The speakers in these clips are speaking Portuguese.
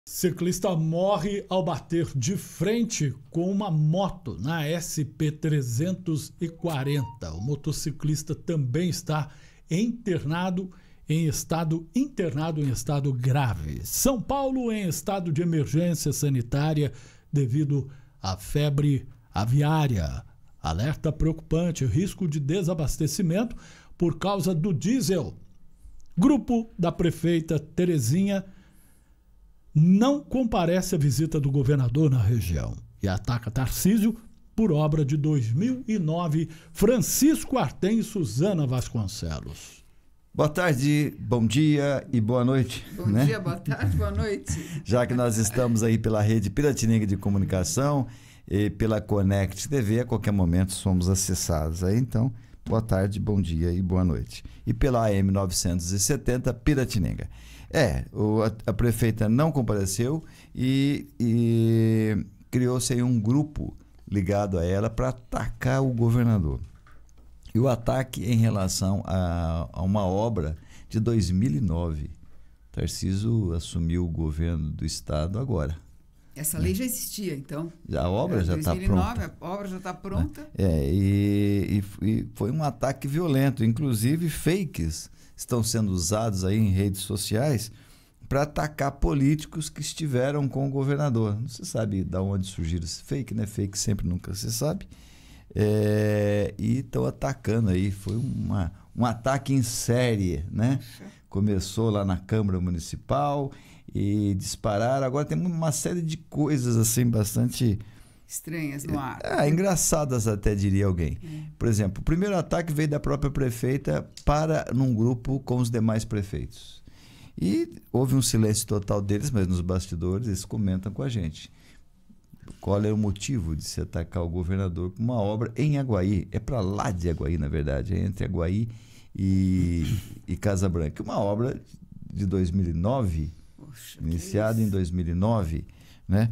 Ciclista morre ao bater de frente com uma moto na SP-340. O motociclista também está internado em estado grave. São Paulo em estado de emergência sanitária devido à febre aviária. Alerta preocupante, risco de desabastecimento por causa do diesel. Grupo da prefeita Terezinha não comparece à visita do governador na região e ataca Tarcísio por obra de 2009, Francisco Artem e Suzana Vasconcelos. Boa tarde, bom dia e boa noite. Bom dia, boa tarde, boa noite. Já que nós estamos aí pela rede Piratininga de Comunicação e pela Connect TV, a qualquer momento somos acessados. Aí, então, boa tarde, bom dia e boa noite. E pela AM 970 Piratininga. A prefeita não compareceu e criou-se aí um grupo ligado a ela para atacar o governador. E o ataque em relação a uma obra de 2009. Tarcísio assumiu o governo do estado agora. Essa lei já existia, então. A obra já está pronta. A obra já está pronta. E foi um ataque violento. Inclusive, fakes estão sendo usados aí em redes sociais para atacar políticos que estiveram com o governador. Não se sabe de onde surgiram esse fake, né? Fake sempre nunca se sabe. E estão atacando aí. Foi um ataque em série, né? Começou lá na Câmara Municipal e dispararam. Agora tem uma série de coisas assim bastante estranhas no ar. Engraçadas até, diria alguém. Por exemplo, o primeiro ataque veio da própria prefeita num grupo com os demais prefeitos. E houve um silêncio total deles, mas nos bastidores eles comentam com a gente. Qual é o motivo de se atacar o governador com uma obra em Aguaí? É para lá de Aguaí, na verdade, é entre Aguaí e Casa Branca. Uma obra de 2009, iniciada em 2009, né?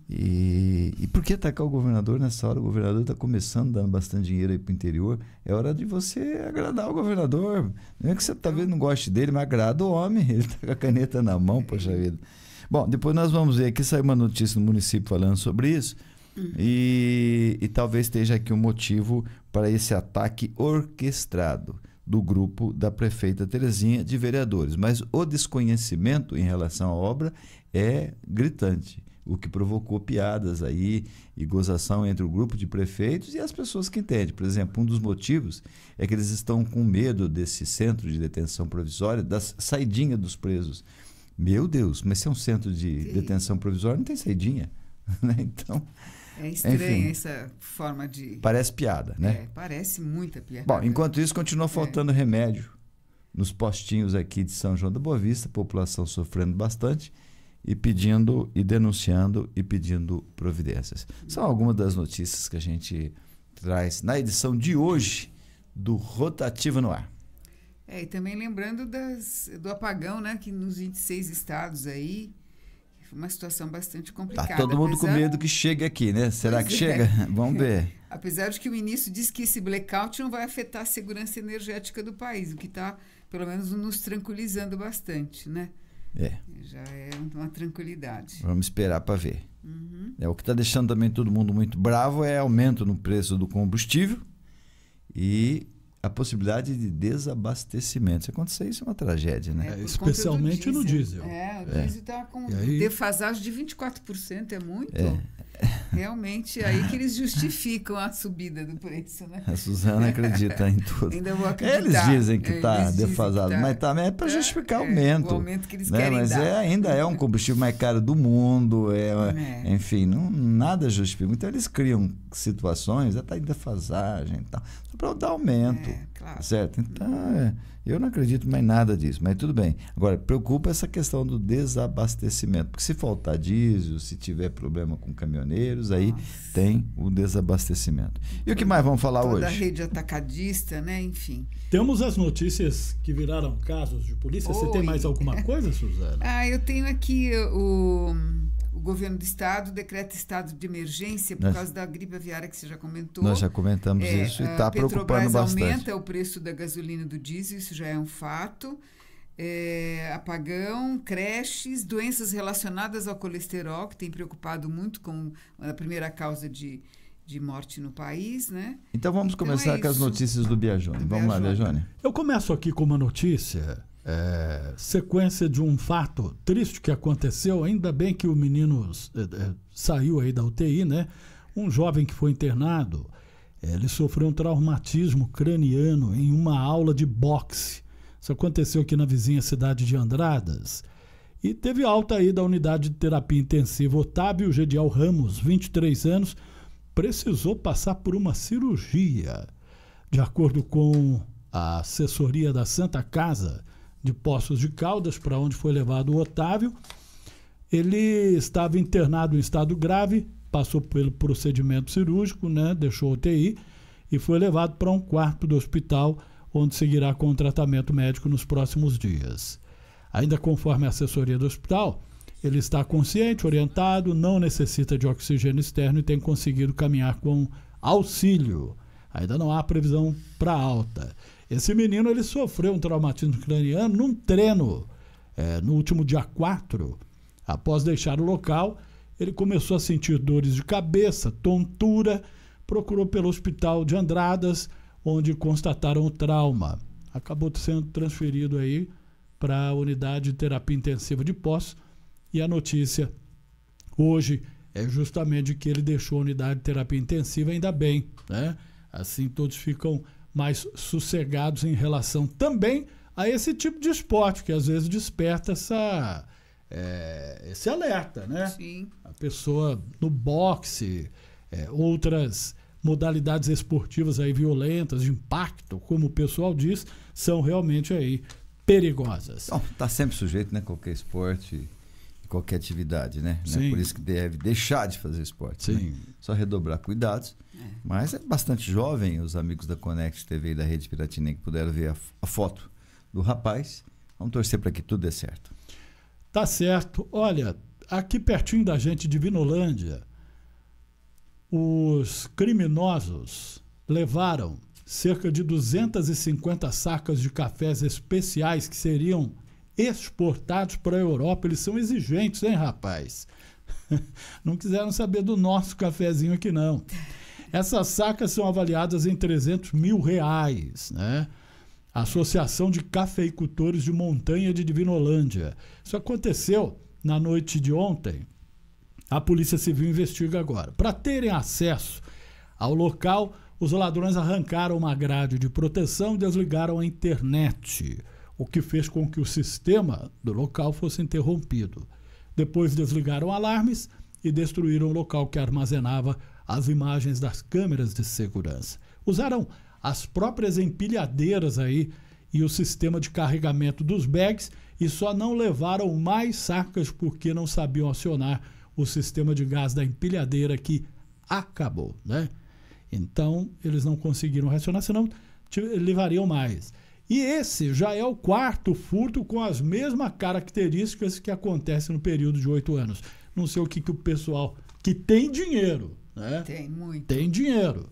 E por que atacar o governador nessa hora? O governador está começando, dando bastante dinheiro aí para o interior. É hora de você agradar o governador. Não é que você talvez não goste dele, mas agrada o homem. Ele está com a caneta na mão, poxa vida. Bom, depois nós vamos ver. Aqui saiu uma notícia no município falando sobre isso. E talvez esteja aqui um motivo para esse ataque orquestrado do grupo da prefeita Terezinha de vereadores. Mas o desconhecimento em relação à obra é gritante, o que provocou piadas aí e gozação entre o grupo de prefeitos e as pessoas que entendem. Por exemplo, um dos motivos é que eles estão com medo desse centro de detenção provisória, da saidinha dos presos. Meu Deus, mas se é um centro de detenção provisória, não tem saidinha, né? Então, é estranha essa forma de... Parece piada, né? Parece muita piada. Bom, enquanto isso, continua faltando remédio nos postinhos aqui de São João da Boa Vista, a população sofrendo bastante e pedindo e denunciando e pedindo providências. São algumas das notícias que a gente traz na edição de hoje do Rotativa no Ar. E também lembrando do apagão, né, que nos 26 estados aí, foi uma situação bastante complicada. Tá todo mundo com medo que chegue aqui, né? Será que chega? Vamos ver. Apesar de que o ministro disse que esse blackout não vai afetar a segurança energética do país, o que está, pelo menos, nos tranquilizando bastante, né? Já é uma tranquilidade. Vamos esperar para ver. O que está deixando também todo mundo muito bravo é aumento no preço do combustível e a possibilidade de desabastecimento. Se acontecer isso é uma tragédia, né? Especialmente no diesel. O diesel está com defasagem de 24%, é muito. Realmente, aí que eles justificam a subida do preço, né? A Suzana acredita em tudo. Ainda vou acreditar. Eles dizem que está defasado, mas também é para justificar o aumento. O aumento que eles querem mas dar. Ainda é um combustível mais caro do mundo, enfim, nada justifica. Então eles criam situações, está em defasagem e tal, só para dar aumento, claro. Certo? Então, eu não acredito mais nada disso, mas tudo bem. Agora, preocupa essa questão do desabastecimento, porque se faltar diesel, se tiver problema com caminhoneiros, aí tem o desabastecimento. E o que mais vamos falar hoje? Da rede atacadista, né? Enfim. Temos as notícias que viraram casos de polícia. Você tem mais alguma coisa, Suzana? Eu tenho aqui o governo do estado decreta estado de emergência por causa da gripe aviária que você já comentou. Nós já comentamos isso e está preocupando bastante. Petrobras aumenta o preço da gasolina e do diesel, isso já é um fato. apagão, creches, doenças relacionadas ao colesterol, que tem preocupado muito com a primeira causa de morte no país, né? Então vamos começar com as notícias do Biagione. Vamos lá, Biagione. Eu começo aqui com uma notícia, sequência de um fato triste que aconteceu. Ainda bem que o menino saiu aí da UTI, né? Um jovem que foi internado, ele sofreu um traumatismo craniano em uma aula de boxe. Isso aconteceu aqui na vizinha cidade de Andradas. E teve alta aí da unidade de terapia intensiva. Otávio Gedial Ramos, 23 anos, precisou passar por uma cirurgia. De acordo com a assessoria da Santa Casa de Poços de Caldas, para onde foi levado o Otávio, ele estava internado em estado grave, passou pelo procedimento cirúrgico, né, deixou a UTI e foi levado para um quarto do hospital, onde seguirá com o tratamento médico nos próximos dias. Ainda conforme a assessoria do hospital, ele está consciente, orientado, não necessita de oxigênio externo e tem conseguido caminhar com auxílio. Ainda não há previsão para alta. Esse menino ele sofreu um traumatismo craniano num treino no último dia 4. Após deixar o local, ele começou a sentir dores de cabeça, tontura, procurou pelo hospital de Andradas, onde constataram o trauma. Acabou sendo transferido aí para a unidade de terapia intensiva de Poços. E a notícia hoje é justamente que ele deixou a unidade de terapia intensiva, ainda bem, né? Assim todos ficam mais sossegados em relação também a esse tipo de esporte, que às vezes desperta esse alerta, né? Sim. A pessoa no boxe, outras modalidades esportivas aí violentas, de impacto, como o pessoal diz, são realmente aí perigosas. Está sempre sujeito, né? Qualquer esporte, qualquer atividade, né? Não é por isso que deve deixar de fazer esporte. Sim. Né? Só redobrar cuidados. Mas é bastante jovem, os amigos da Connect TV e da Rede Piratinense que puderam ver a foto do rapaz. Vamos torcer para que tudo dê certo. Tá certo. Olha, aqui pertinho da gente, de Vinolândia, os criminosos levaram cerca de 250 sacas de cafés especiais que seriam exportados para a Europa. Eles são exigentes, hein, rapaz? Não quiseram saber do nosso cafezinho aqui, não. Essas sacas são avaliadas em R$300 mil, né? A Associação de Cafeicultores de Montanha de Divinolândia. Isso aconteceu na noite de ontem. A Polícia Civil investiga agora. Para terem acesso ao local, os ladrões arrancaram uma grade de proteção e desligaram a internet, o que fez com que o sistema do local fosse interrompido. Depois desligaram alarmes e destruíram o local que armazenava as imagens das câmeras de segurança. Usaram as próprias empilhadeiras aí e o sistema de carregamento dos bags e só não levaram mais sacas porque não sabiam acionar o sistema de gás da empilhadeira, que acabou, né? Então, eles não conseguiram racionar, senão levariam mais. E esse já é o quarto furto com as mesmas características que acontece no período de 8 anos. Não sei o que o pessoal que tem dinheiro, né? Tem muito. Tem dinheiro.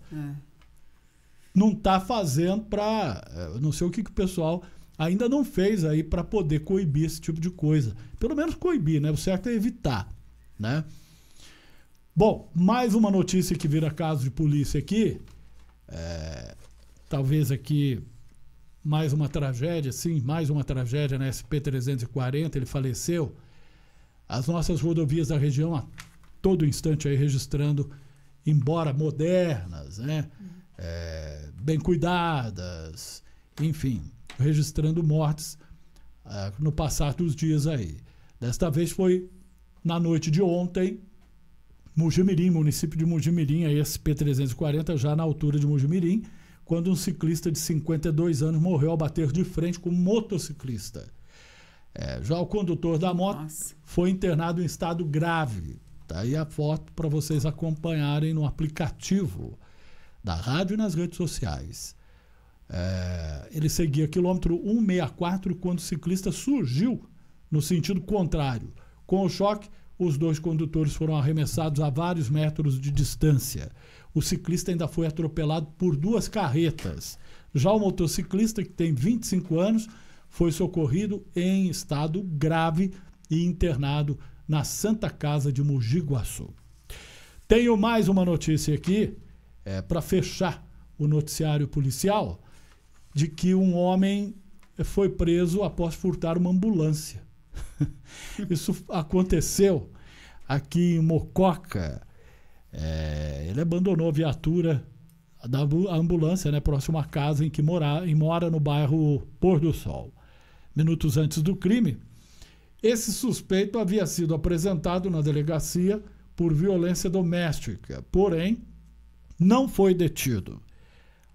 Não está fazendo para... Não sei o que o pessoal ainda não fez aí para poder coibir esse tipo de coisa. Pelo menos coibir, né? O certo é evitar, né? Bom, mais uma notícia que vira caso de polícia aqui. Talvez aqui mais uma tragédia, sim, mais uma tragédia na SP-340, ele faleceu. As nossas rodovias da região a todo instante aí registrando, embora modernas, né? Bem cuidadas, enfim, registrando mortes no passar dos dias aí. Desta vez foi na noite de ontem, Mujimirim, município de Mujimirim, a SP-340, já na altura de Mujimirim, quando um ciclista de 52 anos morreu ao bater de frente com um motociclista. Já o condutor da moto foi internado em estado grave. Tá aí a foto para vocês acompanharem no aplicativo da rádio e nas redes sociais. Ele seguia quilômetro 164 quando o ciclista surgiu no sentido contrário. Com o choque, os dois condutores foram arremessados a vários metros de distância. O ciclista ainda foi atropelado por duas carretas. Já o motociclista, que tem 25 anos, foi socorrido em estado grave e internado na Santa Casa de Mogi Guaçu. Tenho mais uma notícia aqui, para fechar o noticiário policial, de que um homem foi preso após furtar uma ambulância. Isso aconteceu aqui em Mococa. Ele abandonou a viatura da ambulância, né, próximo à casa em que mora no bairro Pôr do Sol. Minutos antes do crime, esse suspeito havia sido apresentado na delegacia por violência doméstica, porém não foi detido.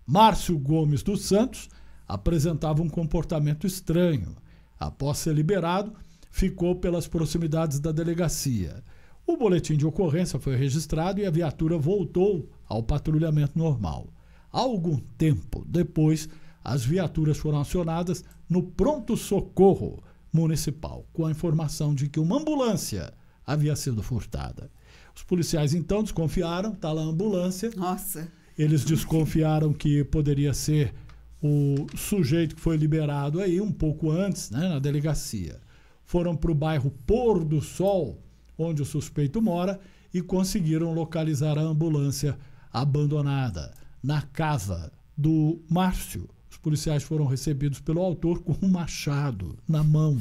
Márcio Gomes dos Santos apresentava um comportamento estranho. Após ser liberado, ficou pelas proximidades da delegacia. O boletim de ocorrência foi registrado e a viatura voltou ao patrulhamento normal. Algum tempo depois, as viaturas foram acionadas no pronto-socorro municipal, com a informação de que uma ambulância havia sido furtada. Os policiais então desconfiaram, está lá a ambulância. Nossa! Eles desconfiaram que poderia ser o sujeito que foi liberado aí um pouco antes, né, na delegacia. Foram para o bairro Pôr do Sol, onde o suspeito mora, e conseguiram localizar a ambulância abandonada na casa do Márcio. Os policiais foram recebidos pelo autor com um machado na mão,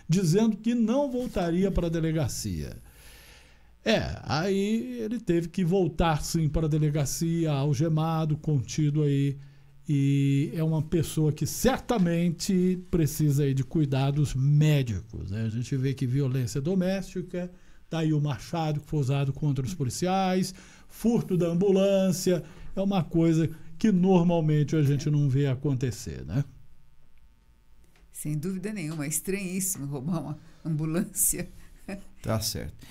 dizendo que não voltaria para a delegacia. Aí ele teve que voltar sim para a delegacia, algemado, contido aí, e é uma pessoa que certamente precisa aí de cuidados médicos, né? A gente vê que violência doméstica, tá aí o machado que foi usado contra os policiais, furto da ambulância, é uma coisa que normalmente a gente não vê acontecer, né? Sem dúvida nenhuma, é estranhíssimo roubar uma ambulância. Tá certo.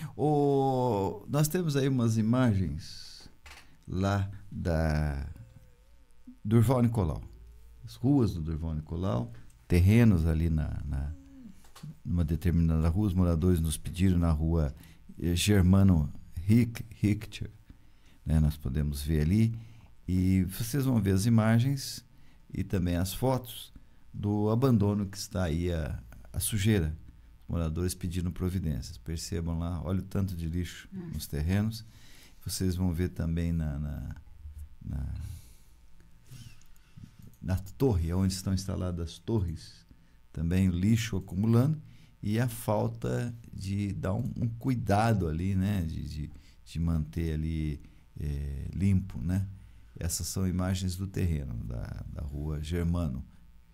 Nós temos aí umas imagens lá do Durval Nicolau. As ruas do Durval Nicolau, terrenos ali numa determinada rua. Os moradores nos pediram na rua Germano Richter, né? Nós podemos ver ali. E vocês vão ver as imagens e também as fotos do abandono que está aí, a sujeira. Moradores pedindo providências. Percebam lá, olha o tanto de lixo nos terrenos. Vocês vão ver também na torre, onde estão instaladas as torres, também lixo acumulando, e a falta de dar um cuidado ali, né? De manter ali limpo, né? Essas são imagens do terreno da rua Germano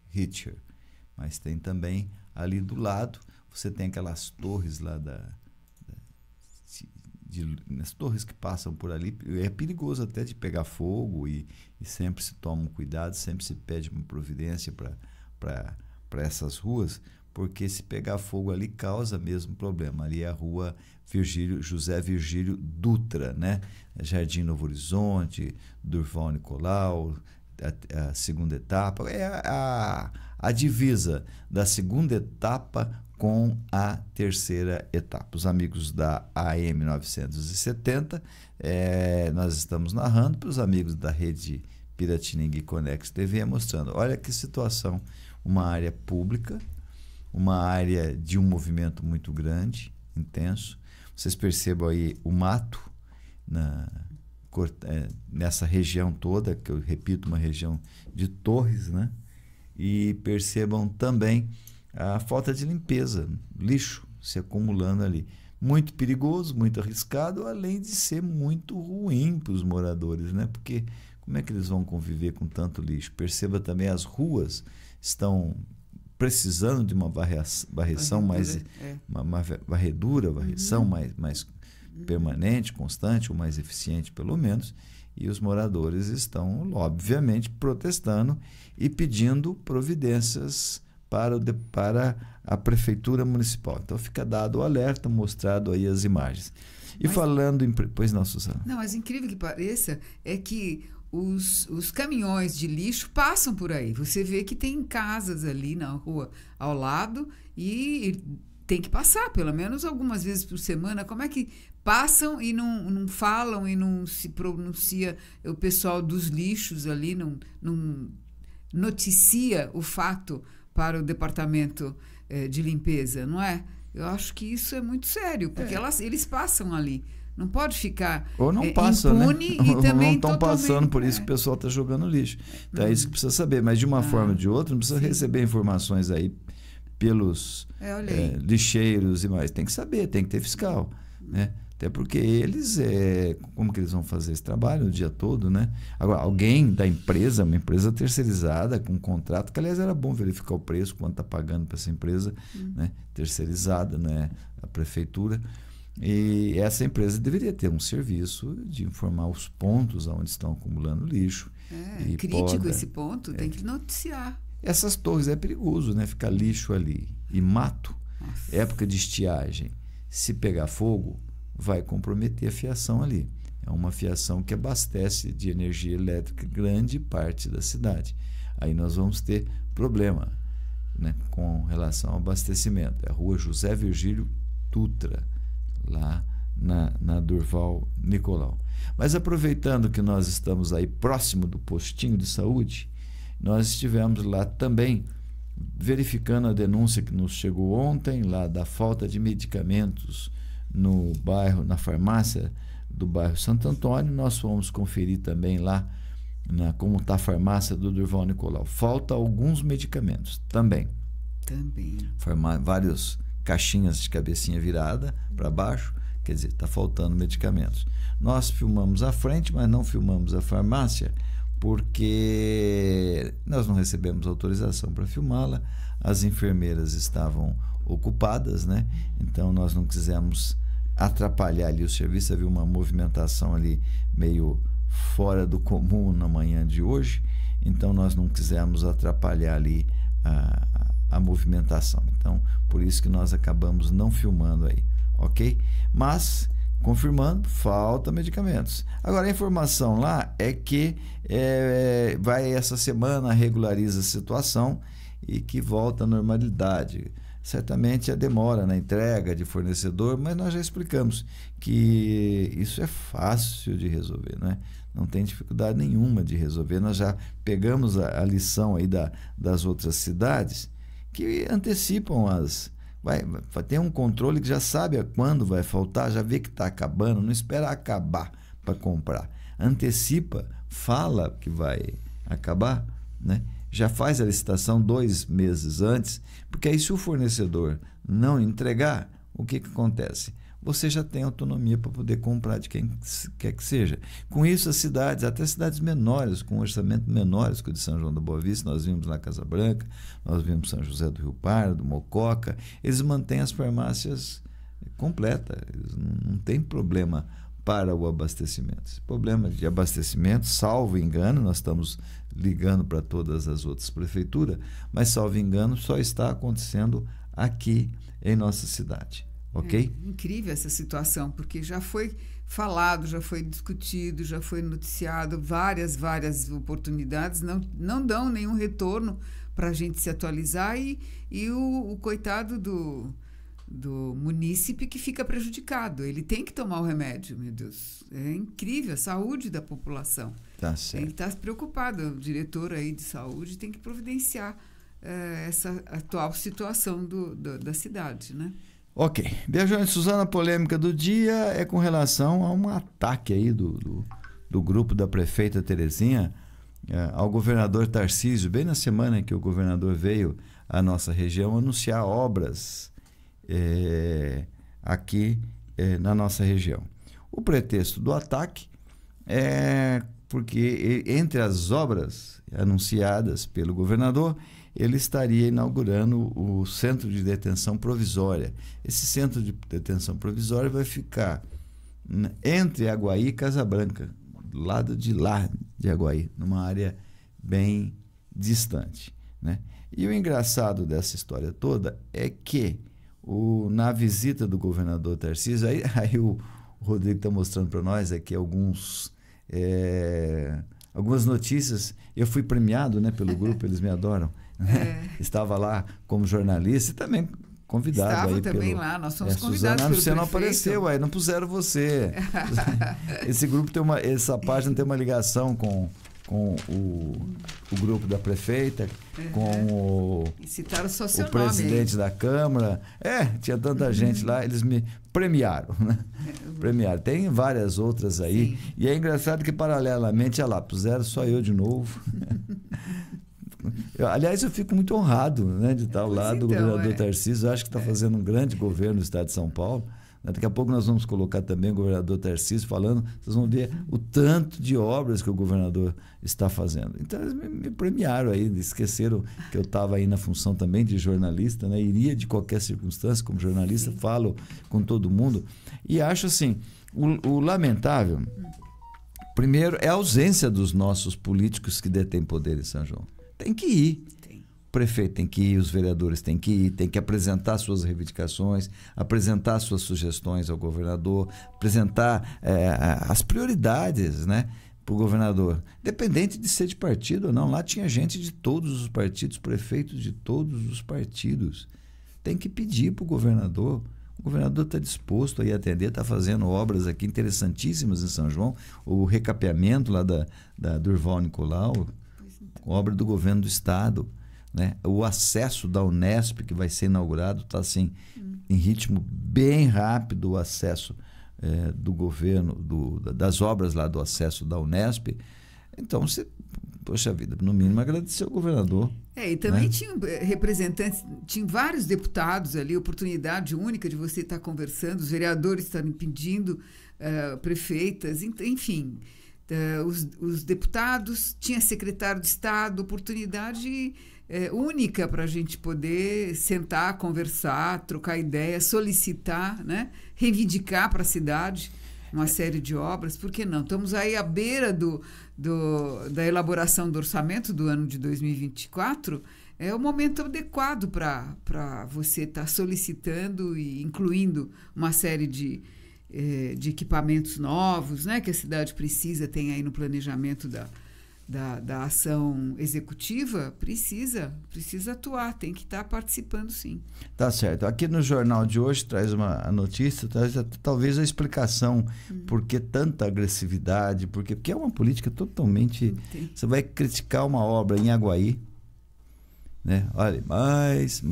Richter. Mas tem também ali do lado, você tem aquelas torres lá as torres que passam por ali. É perigoso até de pegar fogo, e sempre se toma um cuidado, sempre se pede uma providência para essas ruas, porque se pegar fogo ali causa mesmo problema. Ali é a rua José Virgílio Dutra, né? Jardim Novo Horizonte, Durval Nicolau, a segunda etapa, é a divisa da segunda etapa com a terceira etapa. Os amigos da AM 970, nós estamos narrando para os amigos da rede Piratininga e Conex TV, mostrando, olha que situação, uma área pública, uma área de um movimento muito grande, intenso. Vocês percebam aí o mato nessa região toda, que eu repito, uma região de torres, né? E percebam também a falta de limpeza, lixo se acumulando ali. Muito perigoso, muito arriscado, além de ser muito ruim para os moradores, né? Porque como é que eles vão conviver com tanto lixo? Perceba também, as ruas estão precisando de uma varreção mais... Uma varredura mais permanente, constante, ou mais eficiente pelo menos, e os moradores estão, obviamente, protestando e pedindo providências para a Prefeitura Municipal. Então fica dado o alerta, mostrado aí as imagens. E falando em... Pois não, Suzana? Não, mas incrível que pareça, é que os caminhões de lixo passam por aí. Você vê que tem casas ali na rua ao lado e tem que passar, pelo menos algumas vezes por semana. Como é que passam e não falam e não se pronuncia o pessoal dos lixos ali, não noticia o fato para o departamento de limpeza, não é? Eu acho que isso é muito sério, porque eles passam ali. Não pode ficar ou não passa, impune, né? E também não estão passando, por isso que o pessoal está jogando lixo. Então é isso que precisa saber. Mas de uma forma ou de outra, não precisa receber informações aí pelos lixeiros e mais. Tem que saber, tem que ter fiscal, né? Até porque eles, como que eles vão fazer esse trabalho o dia todo, né? Agora, alguém da empresa, uma empresa terceirizada, com um contrato, que aliás era bom verificar o preço, quanto está pagando para essa empresa, né? Terceirizada, né? A prefeitura. E essa empresa deveria ter um serviço de informar os pontos onde estão acumulando lixo. É crítico esse ponto, tem que noticiar. Essas torres é perigoso, né? Ficar lixo ali e mato. Nossa. Época de estiagem, se pegar fogo, vai comprometer a fiação ali. É uma fiação que abastece de energia elétrica grande parte da cidade. Aí nós vamos ter problema, né, com relação ao abastecimento. É a rua José Virgílio Dutra, lá na Durval Nicolau. Mas aproveitando que nós estamos aí próximo do postinho de saúde, nós estivemos lá também verificando a denúncia que nos chegou ontem, lá da falta de medicamentos no bairro, na farmácia do bairro Santo Antônio. Nós fomos conferir também lá como está a farmácia do Durval Nicolau. Falta alguns medicamentos também. Várias caixinhas de cabecinha virada para baixo, quer dizer, está faltando medicamentos. Nós filmamos a frente, mas não filmamos a farmácia, porque nós não recebemos autorização para filmá-la, as enfermeiras estavam ocupadas, né? Então nós não quisemos atrapalhar ali o serviço. Havia uma movimentação ali meio fora do comum na manhã de hoje, então nós não quisemos atrapalhar ali a movimentação. Então, por isso que nós acabamos não filmando aí, ok? Mas, confirmando, falta medicamentos. Agora, a informação lá é que vai essa semana, regulariza a situação e que volta à normalidade. Certamente a demora na entrega de fornecedor, mas nós já explicamos que isso é fácil de resolver, né? Não tem dificuldade nenhuma de resolver. Nós já pegamos a lição aí das outras cidades que antecipam vai ter um controle que já sabe quando vai faltar, já vê que está acabando, não espera acabar para comprar. Antecipa, fala que vai acabar, né? Já faz a licitação 2 meses antes, porque aí se o fornecedor não entregar, o que acontece? Você já tem autonomia para poder comprar de quem quer que seja. Com isso, as cidades, até cidades menores, com orçamento menores que o de São João da Boa Vista, nós vimos na Casa Branca, nós vimos São José do Rio Pardo, Mococa, eles mantêm as farmácias completas, eles não tem problema para o abastecimento. Esse problema de abastecimento, salvo engano, nós estamos ligando para todas as outras prefeituras, mas salvo engano só está acontecendo aqui em nossa cidade. Ok? É incrível essa situação, porque já foi falado, já foi discutido, já foi noticiado várias oportunidades, não dão nenhum retorno para a gente se atualizar e o coitado do munícipe que fica prejudicado. Ele tem que tomar o remédio, meu Deus. É incrível a saúde da população. Tá certo. Tem que estar preocupado. O diretor aí de saúde tem que providenciar essa atual situação da cidade, né? Ok. Viajante Suzana, a polêmica do dia é com relação a um ataque aí do grupo da prefeita Terezinha ao governador Tarcísio, bem na semana em que o governador veio à nossa região anunciar obras aqui na nossa região. O pretexto do ataque é porque entre as obras anunciadas pelo governador, ele estaria inaugurando o Centro de Detenção Provisória. Esse Centro de Detenção Provisória vai ficar entre Aguaí e Casa Branca, do lado de lá de Aguaí, numa área bem distante, né? E o engraçado dessa história toda é que na visita do governador Tarcísio, aí o Rodrigo está mostrando para nós aqui algumas notícias. Eu fui premiado, né, pelo grupo, eles me adoram. Estava lá como jornalista e também convidado. Estava aí também lá, nós fomos convidados Suzana, pelo você não prefeito. apareceu, não puseram você. Esse grupo essa página tem uma ligação com com o grupo da prefeita, com E citaram só seu o presidente da Câmara. Tinha tanta gente lá, eles me premiaram, né? Premiaram. Tem várias outras aí. Sim. E é engraçado que, paralelamente, olha lá, puseram só eu de novo. Aliás, eu fico muito honrado, né, de estar ao lado do governador Tarcísio. Eu acho que está fazendo um grande governo no estado de São Paulo. Daqui a pouco nós vamos colocar também o governador Tarcísio falando, vocês vão ver o tanto de obras que o governador está fazendo. Então, eles me premiaram aí, esqueceram que eu estava aí na função também de jornalista, né? Iria de qualquer circunstância como jornalista, falo com todo mundo. E acho assim, o lamentável, primeiro, é a ausência dos nossos políticos que detêm poder em São João. Tem que ir. O prefeito tem que ir, os vereadores têm que ir, tem que apresentar suas reivindicações, apresentar suas sugestões ao governador, apresentar as prioridades, né, para o governador. Independente de ser de partido ou não, lá tinha gente de todos os partidos, prefeitos de todos os partidos. Tem que pedir para o governador. O governador está disposto a ir atender, está fazendo obras aqui interessantíssimas em São João, o recapeamento lá da Durval Nicolau, obra do governo do estado. Né? O acesso da Unesp, que vai ser inaugurado, está assim, em ritmo bem rápido, o acesso do governo, das obras lá do acesso da Unesp. Então, poxa vida, no mínimo agradecer ao governador. E também tinha representantes, tinha vários deputados ali, oportunidade única de você estar conversando, os vereadores estarem pedindo, prefeitas, enfim. Os deputados, tinha secretário de Estado, oportunidade única para a gente poder sentar, conversar, trocar ideias, solicitar, né? Reivindicar para a cidade uma série de obras. Por que não? Estamos aí à beira da elaboração do orçamento do ano de 2024. É o momento adequado para você estar solicitando e incluindo uma série de equipamentos novos, né, que a cidade precisa, tem aí no planejamento da ação executiva, precisa atuar, tem que estar participando, sim. Tá certo. Aqui no jornal de hoje traz a notícia, traz talvez a explicação por que tanta agressividade, porque é uma política totalmente... Você vai criticar uma obra em Aguaí, né? Olha, mais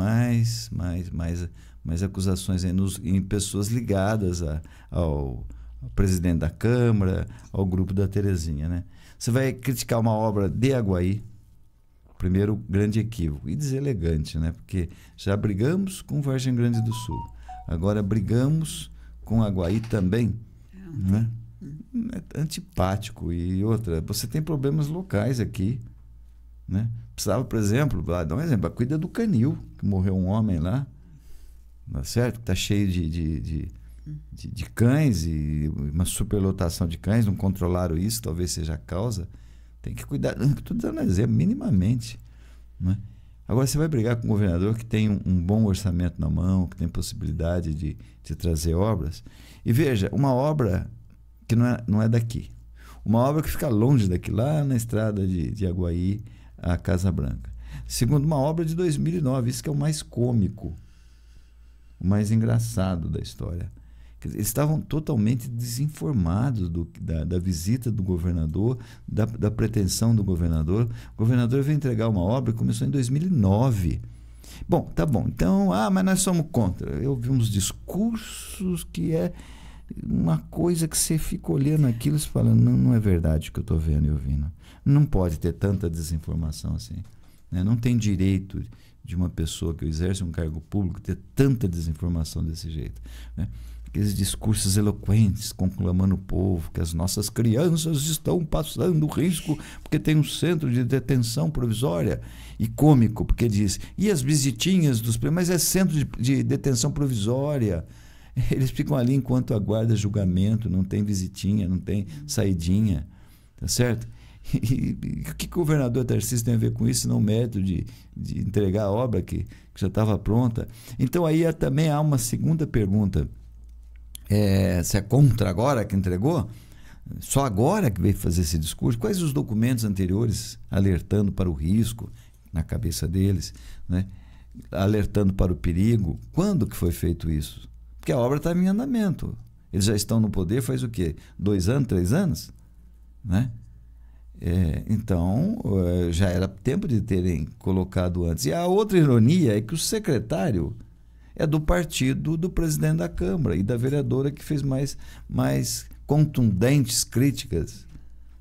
acusações aí em pessoas ligadas ao presidente da Câmara, ao grupo da Terezinha, né? Você vai criticar uma obra de Aguaí, primeiro, grande equívoco, e deselegante, né? Porque já brigamos com Vargem Grande do Sul, agora brigamos com Aguaí também, né? É antipático. E outra, você tem problemas locais aqui, né? Precisava, por exemplo, dar um exemplo, cuida do Canil, que morreu um homem lá, tá certo? Está cheio de cães e uma superlotação de cães, não controlaram isso, talvez seja a causa. Tem que cuidar, estou dando exemplo, minimamente, né? Agora você vai brigar com o governador que tem um bom orçamento na mão, que tem possibilidade de trazer obras. E veja, uma obra que não é daqui, uma obra que fica longe daqui, lá na estrada de Aguaí a Casa Branca. Segundo, uma obra de 2009, isso que é o mais cômico, o mais engraçado da história. Eles estavam totalmente desinformados da visita do governador, da pretensão do governador. O governador veio entregar uma obra que começou em 2009. Bom, tá bom. Então, mas nós somos contra. Eu vi uns discursos que é uma coisa que você fica olhando aquilo e falando, não é verdade o que eu estou vendo e ouvindo. Não pode ter tanta desinformação assim, né? Não tem direito de uma pessoa que exerce um cargo público ter tanta desinformação desse jeito, né? Aqueles discursos eloquentes, conclamando o povo, que as nossas crianças estão passando risco porque tem um centro de detenção provisória. E cômico, porque diz, e as visitinhas dos... Mas é centro de detenção provisória. Eles ficam ali enquanto aguarda julgamento, não tem visitinha, não tem saidinha, tá certo? E o que o governador Tarcísio tem a ver com isso? Não mérito de entregar a obra que já estava pronta. Então aí também há uma segunda pergunta. Se é contra agora que entregou? Só agora que veio fazer esse discurso? Quais os documentos anteriores alertando para o risco na cabeça deles, né? Alertando para o perigo? Quando que foi feito isso? Porque a obra estava em andamento. Eles já estão no poder faz o quê? 2 anos, 3 anos? Né? Então, já era tempo de terem colocado antes. E a outra ironia é que o secretário é do partido do presidente da Câmara e da vereadora que fez mais contundentes críticas.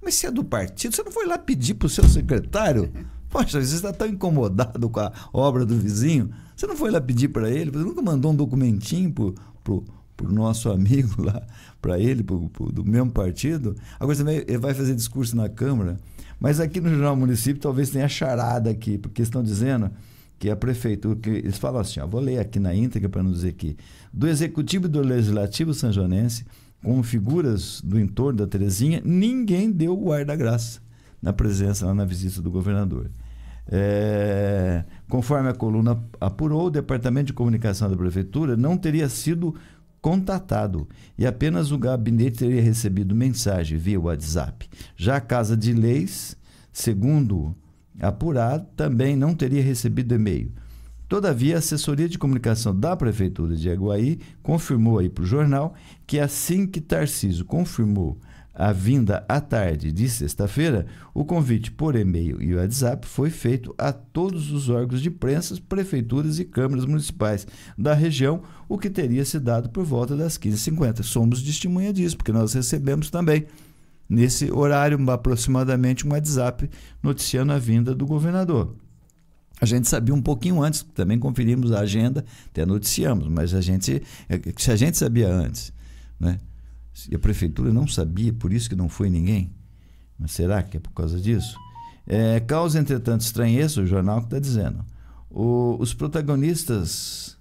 Mas se é do partido, você não foi lá pedir para o seu secretário? Poxa, você está tão incomodado com a obra do vizinho, você não foi lá pedir para ele? Você nunca mandou um documentinho para o nosso amigo lá, para ele, do mesmo partido? Agora também ele vai fazer discurso na Câmara, mas aqui no Jornal Município talvez tenha charada aqui, porque estão dizendo que a prefeitura, que eles falam assim, vou ler aqui na íntegra para não dizer que do Executivo e do Legislativo sanjonense, com figuras do entorno da Terezinha, ninguém deu o ar da graça na presença, lá na visita do governador. Conforme a coluna apurou, o Departamento de Comunicação da Prefeitura não teria sido contatado e apenas o gabinete teria recebido mensagem via WhatsApp. Já a Casa de Leis, segundo apurado, também não teria recebido e-mail. Todavia, a assessoria de comunicação da Prefeitura de Iguaí confirmou aí para o jornal que assim que Tarcísio confirmou a vinda à tarde de sexta-feira, o convite por e-mail e WhatsApp foi feito a todos os órgãos de imprensa, prefeituras e câmaras municipais da região, o que teria se dado por volta das 15h50. Somos testemunha disso, porque nós recebemos também, nesse horário, aproximadamente, um WhatsApp noticiando a vinda do governador. A gente sabia um pouquinho antes, também conferimos a agenda, até noticiamos, mas se a gente sabia antes, né? E a prefeitura não sabia, por isso que não foi ninguém. Mas será que é por causa disso? Causa, entretanto, estranheza, o jornal que está dizendo. Os protagonistas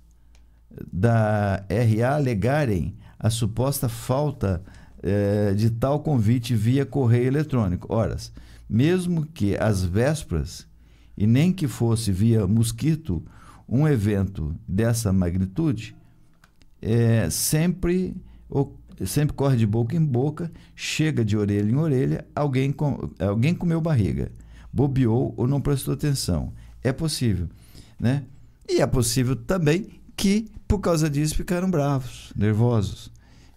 da RA alegarem a suposta falta de tal convite via correio eletrônico. Ora, mesmo que às vésperas, e nem que fosse via mosquito, um evento dessa magnitude, sempre corre de boca em boca, chega de orelha em orelha, alguém comeu barriga, bobeou ou não prestou atenção. É possível, né? E é possível também que, por causa disso, ficaram bravos, nervosos.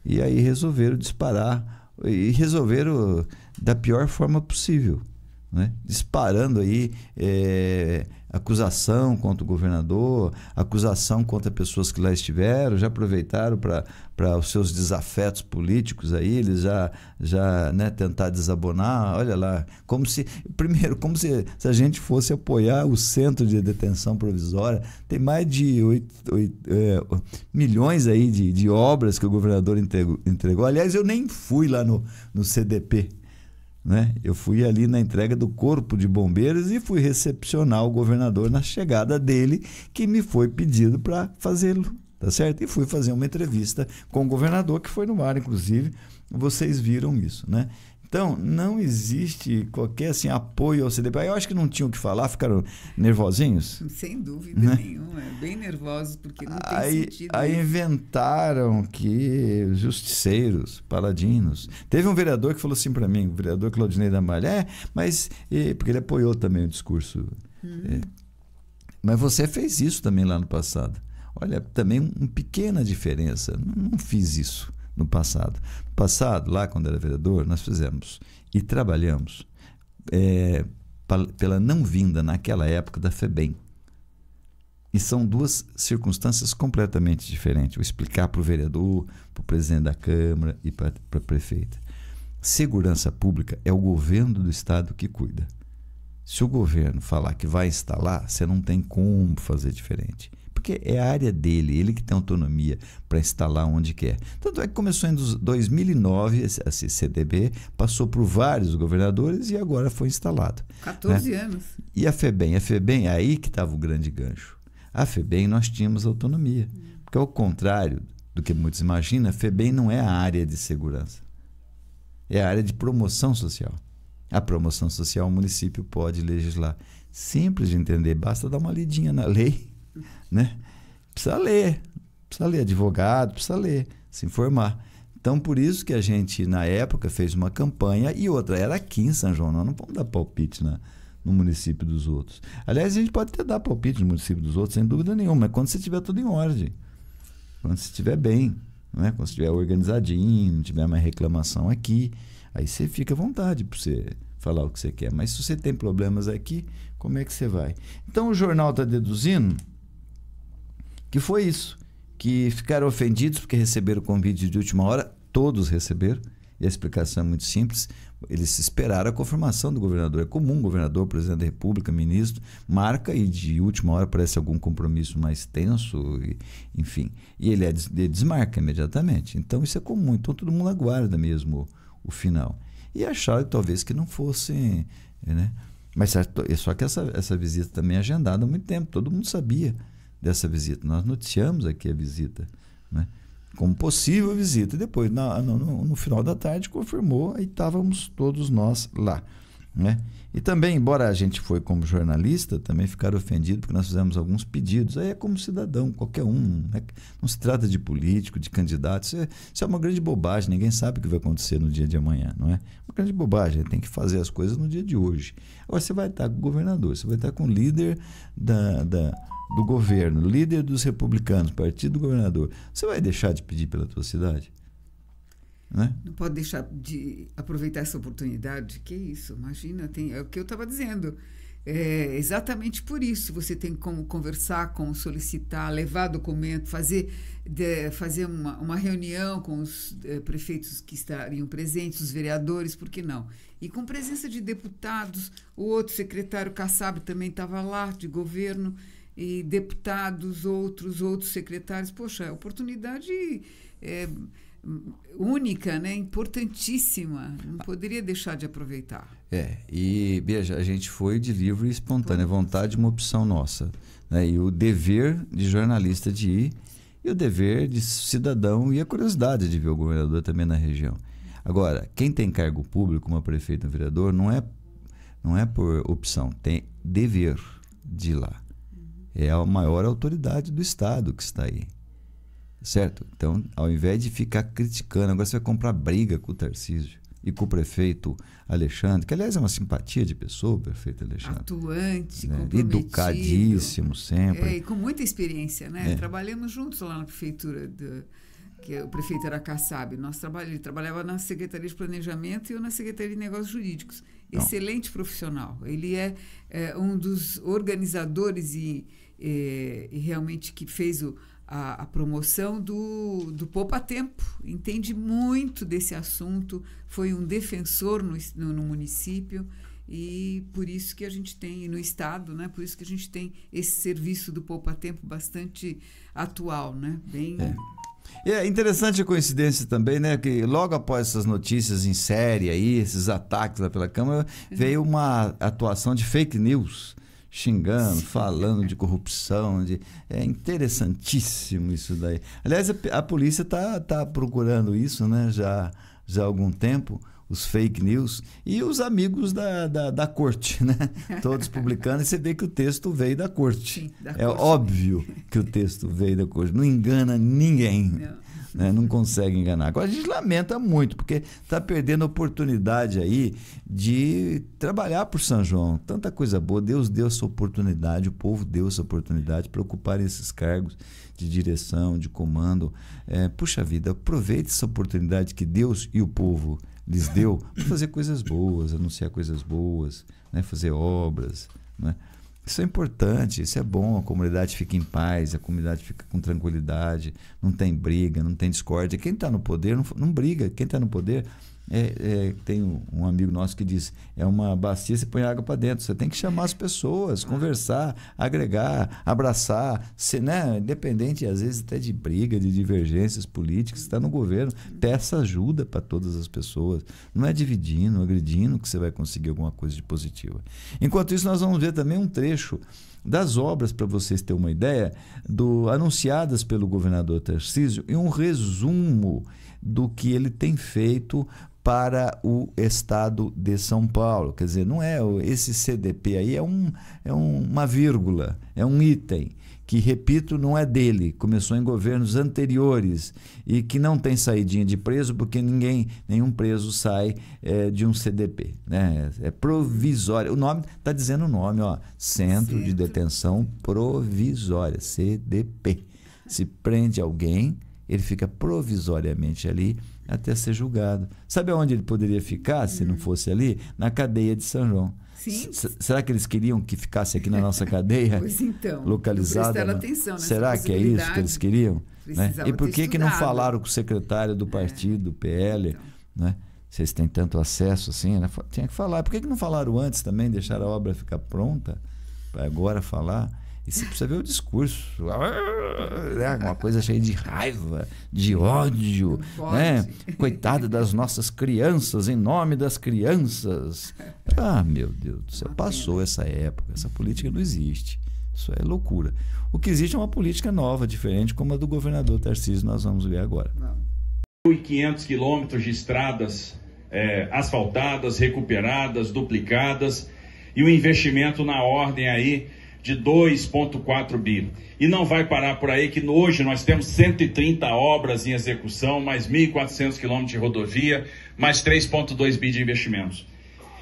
E aí resolveram disparar, e resolveram da pior forma possível, né? Disparando aí acusação contra o governador, acusação contra pessoas que lá estiveram, já aproveitaram para os seus desafetos políticos aí, eles já né, tentar desabonar, olha lá, como se a gente fosse apoiar o centro de detenção provisória. Tem mais de 8 milhões aí de obras que o governador entregou. Aliás, eu nem fui lá no CDP, né? Eu fui ali na entrega do Corpo de Bombeiros e fui recepcionar o governador na chegada dele, que me foi pedido para fazê-lo, tá certo? E fui fazer uma entrevista com o governador, que foi no ar, inclusive, vocês viram isso, né? Então, não existe qualquer assim, apoio ao CDP. Eu acho que não tinham o que falar, ficaram nervosinhos. Sem dúvida nenhuma, bem nervosos, porque não tem sentido. Aí inventaram que justiceiros, paladinos. Teve um vereador que falou assim para mim, o vereador Claudinei da Malha, porque ele apoiou também o discurso. Mas você fez isso também lá no passado. Olha, também uma pequena diferença. Não fiz isso no passado. No passado, lá quando era vereador, nós fizemos e trabalhamos pela não vinda naquela época da FEBEM. E são duas circunstâncias completamente diferentes. Vou explicar para o vereador, para o presidente da Câmara e para a prefeita. Segurança pública é o governo do estado que cuida. Se o governo falar que vai instalar, você não tem como fazer diferente. Porque é a área dele, ele que tem autonomia para instalar onde quer. Tanto é que começou em 2009, esse CDB, passou por vários governadores e agora foi instalado. 14 anos. E a FEBEM é aí que estava o grande gancho. A FEBEM nós tínhamos autonomia. Porque ao contrário do que muitos imaginam, a FEBEM não é a área de segurança. É a área de promoção social. A promoção social o município pode legislar. Simples de entender, basta dar uma lidinha na lei, né? Precisa ler, advogado, precisa ler, se informar. Então, por isso que a gente, na época, fez uma campanha e outra, era aqui em São João, nós não vamos dar palpite no município dos outros. Aliás, a gente pode até dar palpite no município dos outros, sem dúvida nenhuma, mas quando você tiver tudo em ordem, quando você estiver bem, né? Quando você estiver organizadinho, não tiver mais reclamação aqui, aí você fica à vontade para você falar o que você quer. Mas se você tem problemas aqui, como é que você vai? Então o jornal está deduzindo que foi isso, que ficaram ofendidos porque receberam o convite de última hora, todos receberam, e a explicação é muito simples, eles esperaram a confirmação do governador. É comum o governador, presidente da República, ministro, marca e de última hora aparece algum compromisso mais tenso, enfim, e ele desmarca imediatamente. Então isso é comum, então todo mundo aguarda mesmo o final. E acharam talvez que não fosse, né? Mas só que essa visita também é agendada há muito tempo, todo mundo sabia dessa visita. Nós noticiamos aqui a visita, né? Como possível visita. Depois, no final da tarde, confirmou, aí estávamos todos nós lá, né? E também, embora a gente foi como jornalista, também ficaram ofendidos porque nós fizemos alguns pedidos. Aí é como cidadão, qualquer um, né? Não se trata de político, de candidato. Isso é uma grande bobagem. Ninguém sabe o que vai acontecer no dia de amanhã, não é? Uma grande bobagem. Tem que fazer as coisas no dia de hoje. Agora você vai estar com o governador, você vai estar com o líder do governo, líder dos republicanos, partido do governador. Você vai deixar de pedir pela tua cidade? Né? Não pode deixar de aproveitar essa oportunidade. Que isso, imagina, é o que eu estava dizendo. É exatamente por isso. Você tem como conversar, como solicitar, levar documento, fazer uma reunião com os prefeitos que estariam presentes, os vereadores, por que não? E com presença de deputados, o outro secretário Kassab também estava lá, de governo, e deputados, outros secretários. Poxa, oportunidade única, né? Importantíssima. Não poderia deixar de aproveitar. E veja, a gente foi de livre e espontânea vontade, uma opção nossa, né? E o dever de jornalista de ir, e o dever de cidadão e a curiosidade de ver o governador também na região. Agora, quem tem cargo público, como prefeito ou vereador, não é por opção, tem dever de ir lá. É a maior autoridade do Estado que está aí. Certo? Então, ao invés de ficar criticando, agora você vai comprar briga com o Tarcísio e com o prefeito Alexandre, que aliás é uma simpatia de pessoa, o prefeito Alexandre. Atuante, né? comprometido. Educadíssimo sempre. E com muita experiência, né? Trabalhamos juntos lá na prefeitura, que o prefeito era Kassab. Ele trabalhava na Secretaria de Planejamento e eu na Secretaria de Negócios Jurídicos. Excelente profissional. Ele é um dos organizadores e realmente que fez a promoção do Poupa Tempo. Entende muito desse assunto, foi um defensor no município e por isso que a gente tem, no estado, né? Por isso que a gente tem esse serviço do Poupa Tempo bastante atual, né? Bem... É interessante a coincidência também, né? Que logo após essas notícias em série aí, esses ataques lá pela Câmara, veio uma atuação de fake news, xingando, falando de corrupção. É interessantíssimo isso daí. Aliás, a polícia tá procurando isso, né? Já há algum tempo, os fake news e os amigos da corte, né? Todos publicando, e você vê que o texto veio da corte. Sim, da corte. Óbvio que o texto veio da corte. Não engana ninguém. Não. Né? Não consegue enganar. Agora a gente lamenta muito, porque está perdendo a oportunidade aí de trabalhar por São João. Tanta coisa boa. Deus deu essa oportunidade, o povo deu essa oportunidade para ocupar esses cargos de direção, de comando. Puxa vida, aproveite essa oportunidade que Deus e o povo lhes deu para fazer coisas boas, anunciar coisas boas, né? Fazer obras, né? Isso é importante, isso é bom, a comunidade fica em paz, a comunidade fica com tranquilidade, não tem briga, não tem discórdia. Quem está no poder não briga, quem está no poder... tem um amigo nosso que diz, é uma bacia, você põe água para dentro, você tem que chamar as pessoas, conversar, agregar, abraçar, né? Independente às vezes até de briga, de divergências políticas, você está no governo, peça ajuda para todas as pessoas, não é dividindo, agredindo que você vai conseguir alguma coisa de positiva. Enquanto isso, nós vamos ver também um trecho das obras, para vocês terem uma ideia, anunciadas pelo governador Tarcísio, e um resumo do que ele tem feito para o estado de São Paulo. Quer dizer, não é esse CDP aí, é uma vírgula, é um item que, repito, não é dele, começou em governos anteriores e que não tem saidinha de preso, porque nenhum preso sai de um CDP, né? É provisório. O nome está dizendo o nome, ó, Centro de Detenção Provisória, CDP. Se prende alguém, ele fica provisoriamente ali até ser julgado. Sabe onde ele poderia ficar, se não fosse ali? Na cadeia de São João. Sim. Será que eles queriam que ficasse aqui na nossa cadeia? Pois então, localizada? Atenção Será que é isso que eles queriam? Né? E por que não falaram com o secretário do partido, do PL? Então. Né? Vocês têm tanto acesso assim, né? Tinha que falar. Por que não falaram antes também, deixaram a obra ficar pronta, para agora falar? E você precisa ver o discurso, uma coisa cheia de raiva, de ódio, né? Coitada das nossas crianças, em nome das crianças. Ah, meu Deus do céu, passou essa época, essa política não existe. Isso é loucura. O que existe é uma política nova, diferente, como a do governador Tarcísio, nós vamos ver agora. 1.500 quilômetros de estradas asfaltadas, recuperadas, duplicadas, e um investimento na ordem aí de 2,4 bi. E não vai parar por aí, que hoje nós temos 130 obras em execução, mais 1.400 quilômetros de rodovia, mais 3,2 bi de investimentos.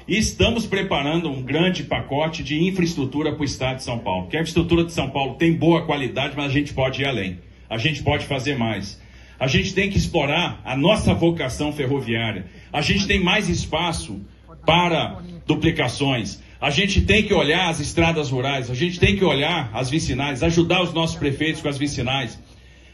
E estamos preparando um grande pacote de infraestrutura para o estado de São Paulo. Porque a infraestrutura de São Paulo tem boa qualidade, mas a gente pode ir além. A gente pode fazer mais. A gente tem que explorar a nossa vocação ferroviária. A gente tem mais espaço para duplicações. A gente tem que olhar as estradas rurais, a gente tem que olhar as vicinais, ajudar os nossos prefeitos com as vicinais.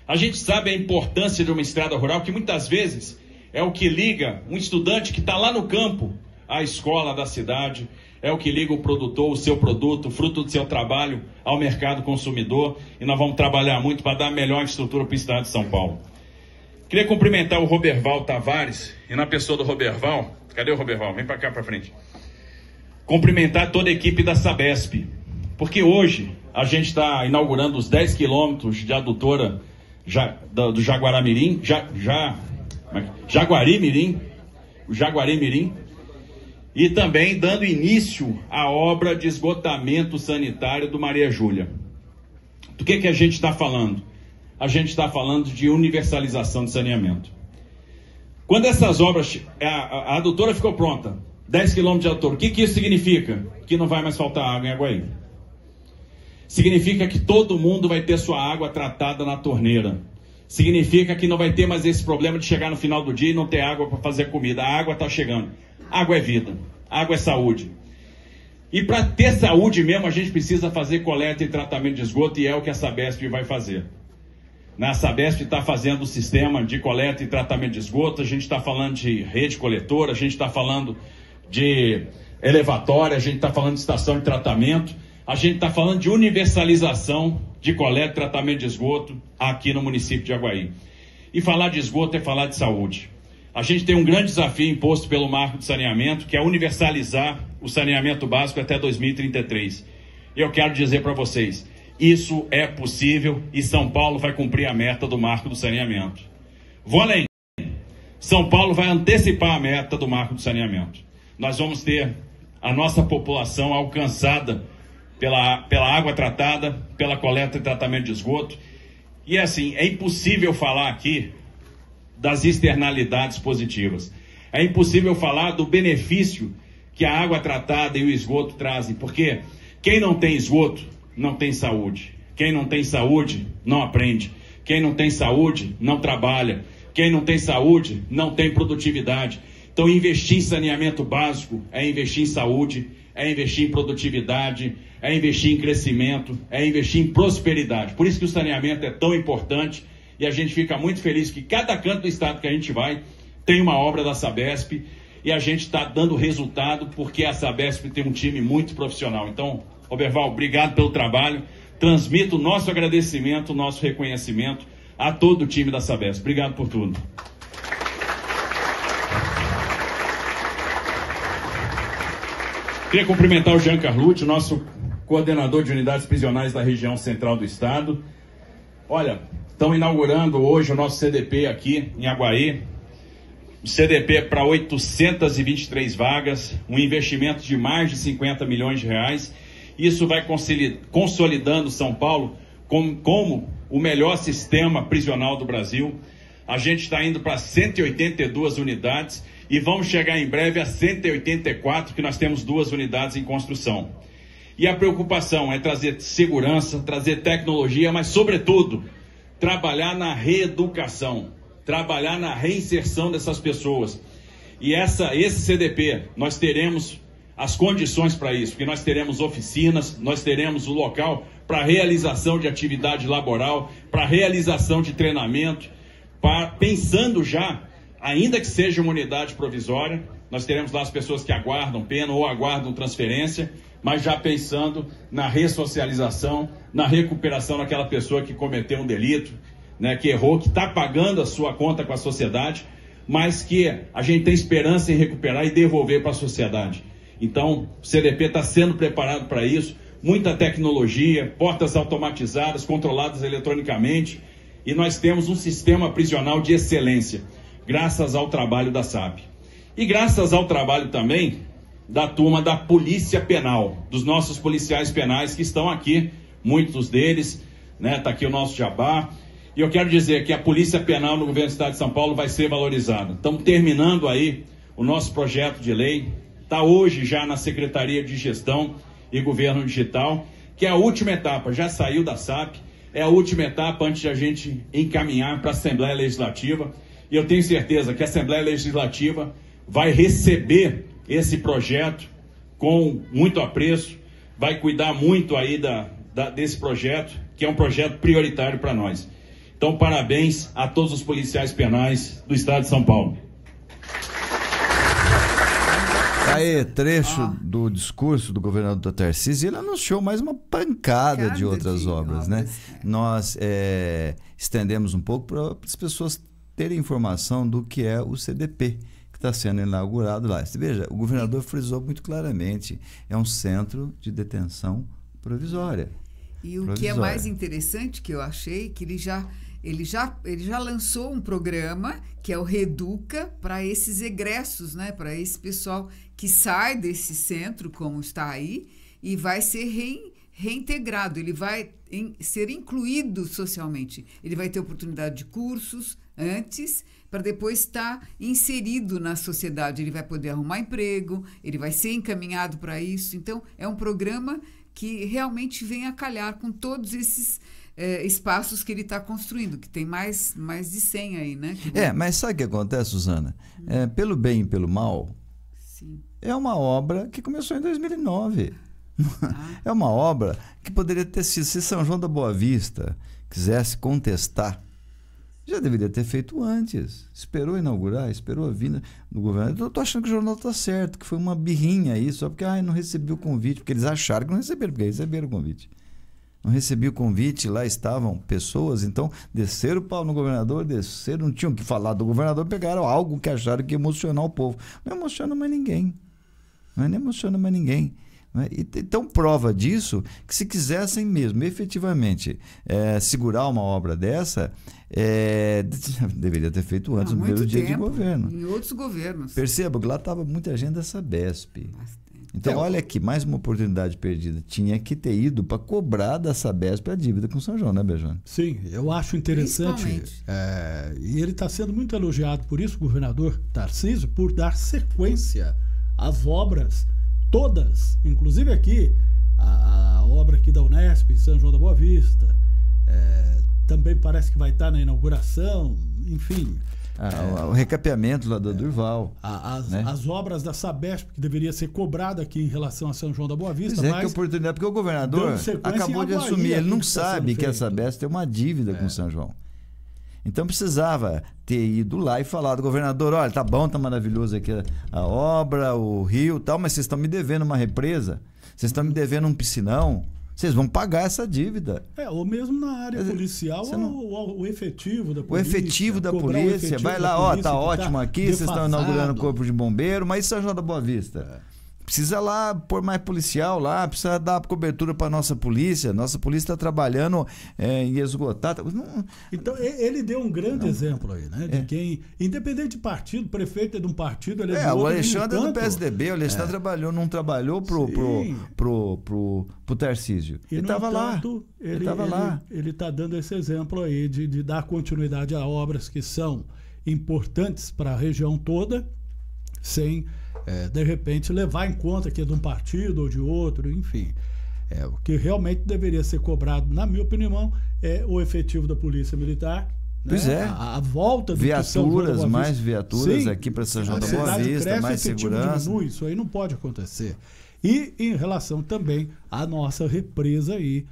A gente sabe a importância de uma estrada rural, que muitas vezes é o que liga um estudante que está lá no campo à escola da cidade, é o que liga o produtor, o seu produto, o fruto do seu trabalho, ao mercado consumidor, e nós vamos trabalhar muito para dar a melhor estrutura para o estado de São Paulo. Queria cumprimentar o Roberval Tavares, e na pessoa do Roberval, cadê o Roberval? Vem para cá para frente. Cumprimentar toda a equipe da Sabesp, porque hoje a gente está inaugurando os 10 quilômetros de adutora do Jaguaramirim, Jaguarimirim, e também dando início à obra de esgotamento sanitário do Maria Júlia. Do que a gente está falando? A gente está falando de universalização de saneamento. Quando essas obras, a adutora ficou pronta, 10 quilômetros de adutora, o que isso significa? Que não vai mais faltar água em Aguaí. Significa que todo mundo vai ter sua água tratada na torneira. Significa que não vai ter mais esse problema de chegar no final do dia e não ter água para fazer comida. A água está chegando. Água é vida. Água é saúde. E para ter saúde mesmo, a gente precisa fazer coleta e tratamento de esgoto, e é o que a Sabesp vai fazer. A Sabesp está fazendo o sistema de coleta e tratamento de esgoto, a gente está falando de rede coletora, a gente está falando de elevatória, a gente está falando de estação de tratamento, a gente está falando de universalização de coleta e tratamento de esgoto aqui no município de Aguaí. E falar de esgoto é falar de saúde. A gente tem um grande desafio imposto pelo Marco de Saneamento, que é universalizar o saneamento básico até 2033. E eu quero dizer para vocês, isso é possível e São Paulo vai cumprir a meta do Marco do Saneamento. Vou além. São Paulo vai antecipar a meta do Marco do Saneamento. Nós vamos ter a nossa população alcançada pela água tratada, pela coleta e tratamento de esgoto. E assim, é impossível falar aqui das externalidades positivas. É impossível falar do benefício que a água tratada e o esgoto trazem, porque quem não tem esgoto não tem saúde. Quem não tem saúde não aprende. Quem não tem saúde não trabalha. Quem não tem saúde não tem produtividade. Então, investir em saneamento básico é investir em saúde, é investir em produtividade, é investir em crescimento, é investir em prosperidade. Por isso que o saneamento é tão importante e a gente fica muito feliz que cada canto do estado que a gente vai tem uma obra da Sabesp e a gente está dando resultado porque a Sabesp tem um time muito profissional. Então, Roberval, obrigado pelo trabalho. Transmito o nosso agradecimento, o nosso reconhecimento a todo o time da Sabesp. Obrigado por tudo. Queria cumprimentar o Jean Carlucci, nosso coordenador de unidades prisionais da região central do estado. Olha, estão inaugurando hoje o nosso CDP aqui em Aguaí. O CDP para 823 vagas, um investimento de mais de 50 milhões de reais. Isso vai consolidando São Paulo como o melhor sistema prisional do Brasil. A gente está indo para 182 unidades e vamos chegar em breve a 184, que nós temos 2 unidades em construção. E a preocupação é trazer segurança, trazer tecnologia, mas, sobretudo, trabalhar na reeducação. trabalhar na reinserção dessas pessoas. E esse CDP, nós teremos as condições para isso, porque nós teremos oficinas, nós teremos o local para realização de atividade laboral, para realização de treinamento, pensando já, ainda que seja uma unidade provisória, nós teremos lá as pessoas que aguardam pena ou aguardam transferência, mas já pensando na ressocialização, na recuperação daquela pessoa que cometeu um delito, né, que errou, que está pagando a sua conta com a sociedade, mas que a gente tem esperança em recuperar e devolver para a sociedade. Então, o CDP está sendo preparado para isso, muita tecnologia, portas automatizadas, controladas eletronicamente, e nós temos um sistema prisional de excelência, graças ao trabalho da SAP. E graças ao trabalho também da turma da Polícia Penal, dos nossos policiais penais que estão aqui, muitos deles, né, está aqui o nosso jabá. E eu quero dizer que a Polícia Penal no governo do Estado de São Paulo vai ser valorizada. Estamos terminando aí o nosso projeto de lei, está hoje já na Secretaria de Gestão e Governo Digital, que é a última etapa, já saiu da SAP, é a última etapa antes de a gente encaminhar para a Assembleia Legislativa. E eu tenho certeza que a Assembleia Legislativa vai receber esse projeto com muito apreço, vai cuidar muito aí desse projeto, que é um projeto prioritário para nós. Então, parabéns a todos os policiais penais do Estado de São Paulo. Aí, trecho do discurso do governador Tarcísio, ele anunciou mais uma pancada de outras obras, né? Nós estendemos um pouco para as pessoas terem informação do que é o CDP, que está sendo inaugurado lá. Você veja, o governador frisou muito claramente, é um centro de detenção provisória. E o que é mais interessante, que eu achei, que ele já lançou um programa, que é o Reeduca, para esses egressos, né? Para esse pessoal que sai desse centro, como está aí, e vai ser reintegrado, ele vai ser incluído socialmente. Ele vai ter oportunidade de cursos antes, para depois estar inserido na sociedade. Ele vai poder arrumar emprego, ele vai ser encaminhado para isso. Então, é um programa que realmente vem a calhar com todos esses espaços que ele está construindo, que tem mais de 100 aí, né? Mas sabe o que acontece, Suzana? Pelo bem e pelo mal, sim, é uma obra que começou em 2009. É uma obra que poderia ter sido, se São João da Boa Vista quisesse contestar, já deveria ter feito antes. Esperou inaugurar, esperou a vinda do governador. Eu estou achando que o jornal está certo, que foi uma birrinha aí, só porque não recebi o convite, porque eles acharam que não receberam, porque receberam o convite. Não recebi o convite, lá estavam pessoas, então desceram o pau no governador, não tinham que falar do governador, pegaram algo que acharam que ia emocionar o povo. Não emociona mais ninguém. Não emociona mais ninguém. Então, prova disso, que se quisessem mesmo, efetivamente, segurar uma obra dessa, deveria ter feito antes, no primeiro dia de governo. Em outros governos. Perceba que lá estava muita gente da Sabesp. Então, olha aqui, mais uma oportunidade perdida. Tinha que ter ido para cobrar da Sabesp a dívida com São João, né, Bejane? Sim, eu acho interessante. E ele está sendo muito elogiado por isso, o governador Tarcísio, por dar sequência às obras todas, inclusive aqui, a obra aqui da Unesp, em São João da Boa Vista, também parece que vai estar na inauguração, enfim. O recapeamento lá do Durval. As obras da Sabesp, que deveria ser cobrada aqui em relação a São João da Boa Vista. Mas que oportunidade, porque o governador acabou de assumir, ele não sabe que a Sabesp tem uma dívida com São João. Então precisava ter ido lá e falado, governador, olha, tá bom, tá maravilhoso aqui a obra, o rio e tal, mas vocês estão me devendo uma represa, vocês estão me devendo um piscinão, vocês vão pagar essa dívida. Ou mesmo na área policial, o efetivo da polícia. O efetivo da polícia, vai lá, tá ótimo aqui, vocês estão inaugurando o corpo de bombeiro, mas e São João da Boa Vista? Precisa lá pôr mais policial lá, precisa dar cobertura para nossa polícia está trabalhando em esgotar. Então, ele deu um grande exemplo aí, né? De quem, independente de partido, prefeito é de um partido, ele é de outro. O Alexandre é do PSDB, o Alexandre não trabalhou pro Tarcísio. Ele estava lá. Ele está dando esse exemplo aí de dar continuidade a obras que são importantes para a região toda, sem de repente levar em conta que é de um partido ou de outro, enfim. O que realmente deveria ser cobrado, na minha opinião, é o efetivo da Polícia Militar, Pois né? é. A volta do viaturas, mais viaturas Sim, aqui para São João da a Boa cidade Vista, cresce, mais o efetivo segurança. diminui, isso aí não pode acontecer. E em relação também à nossa represa aí,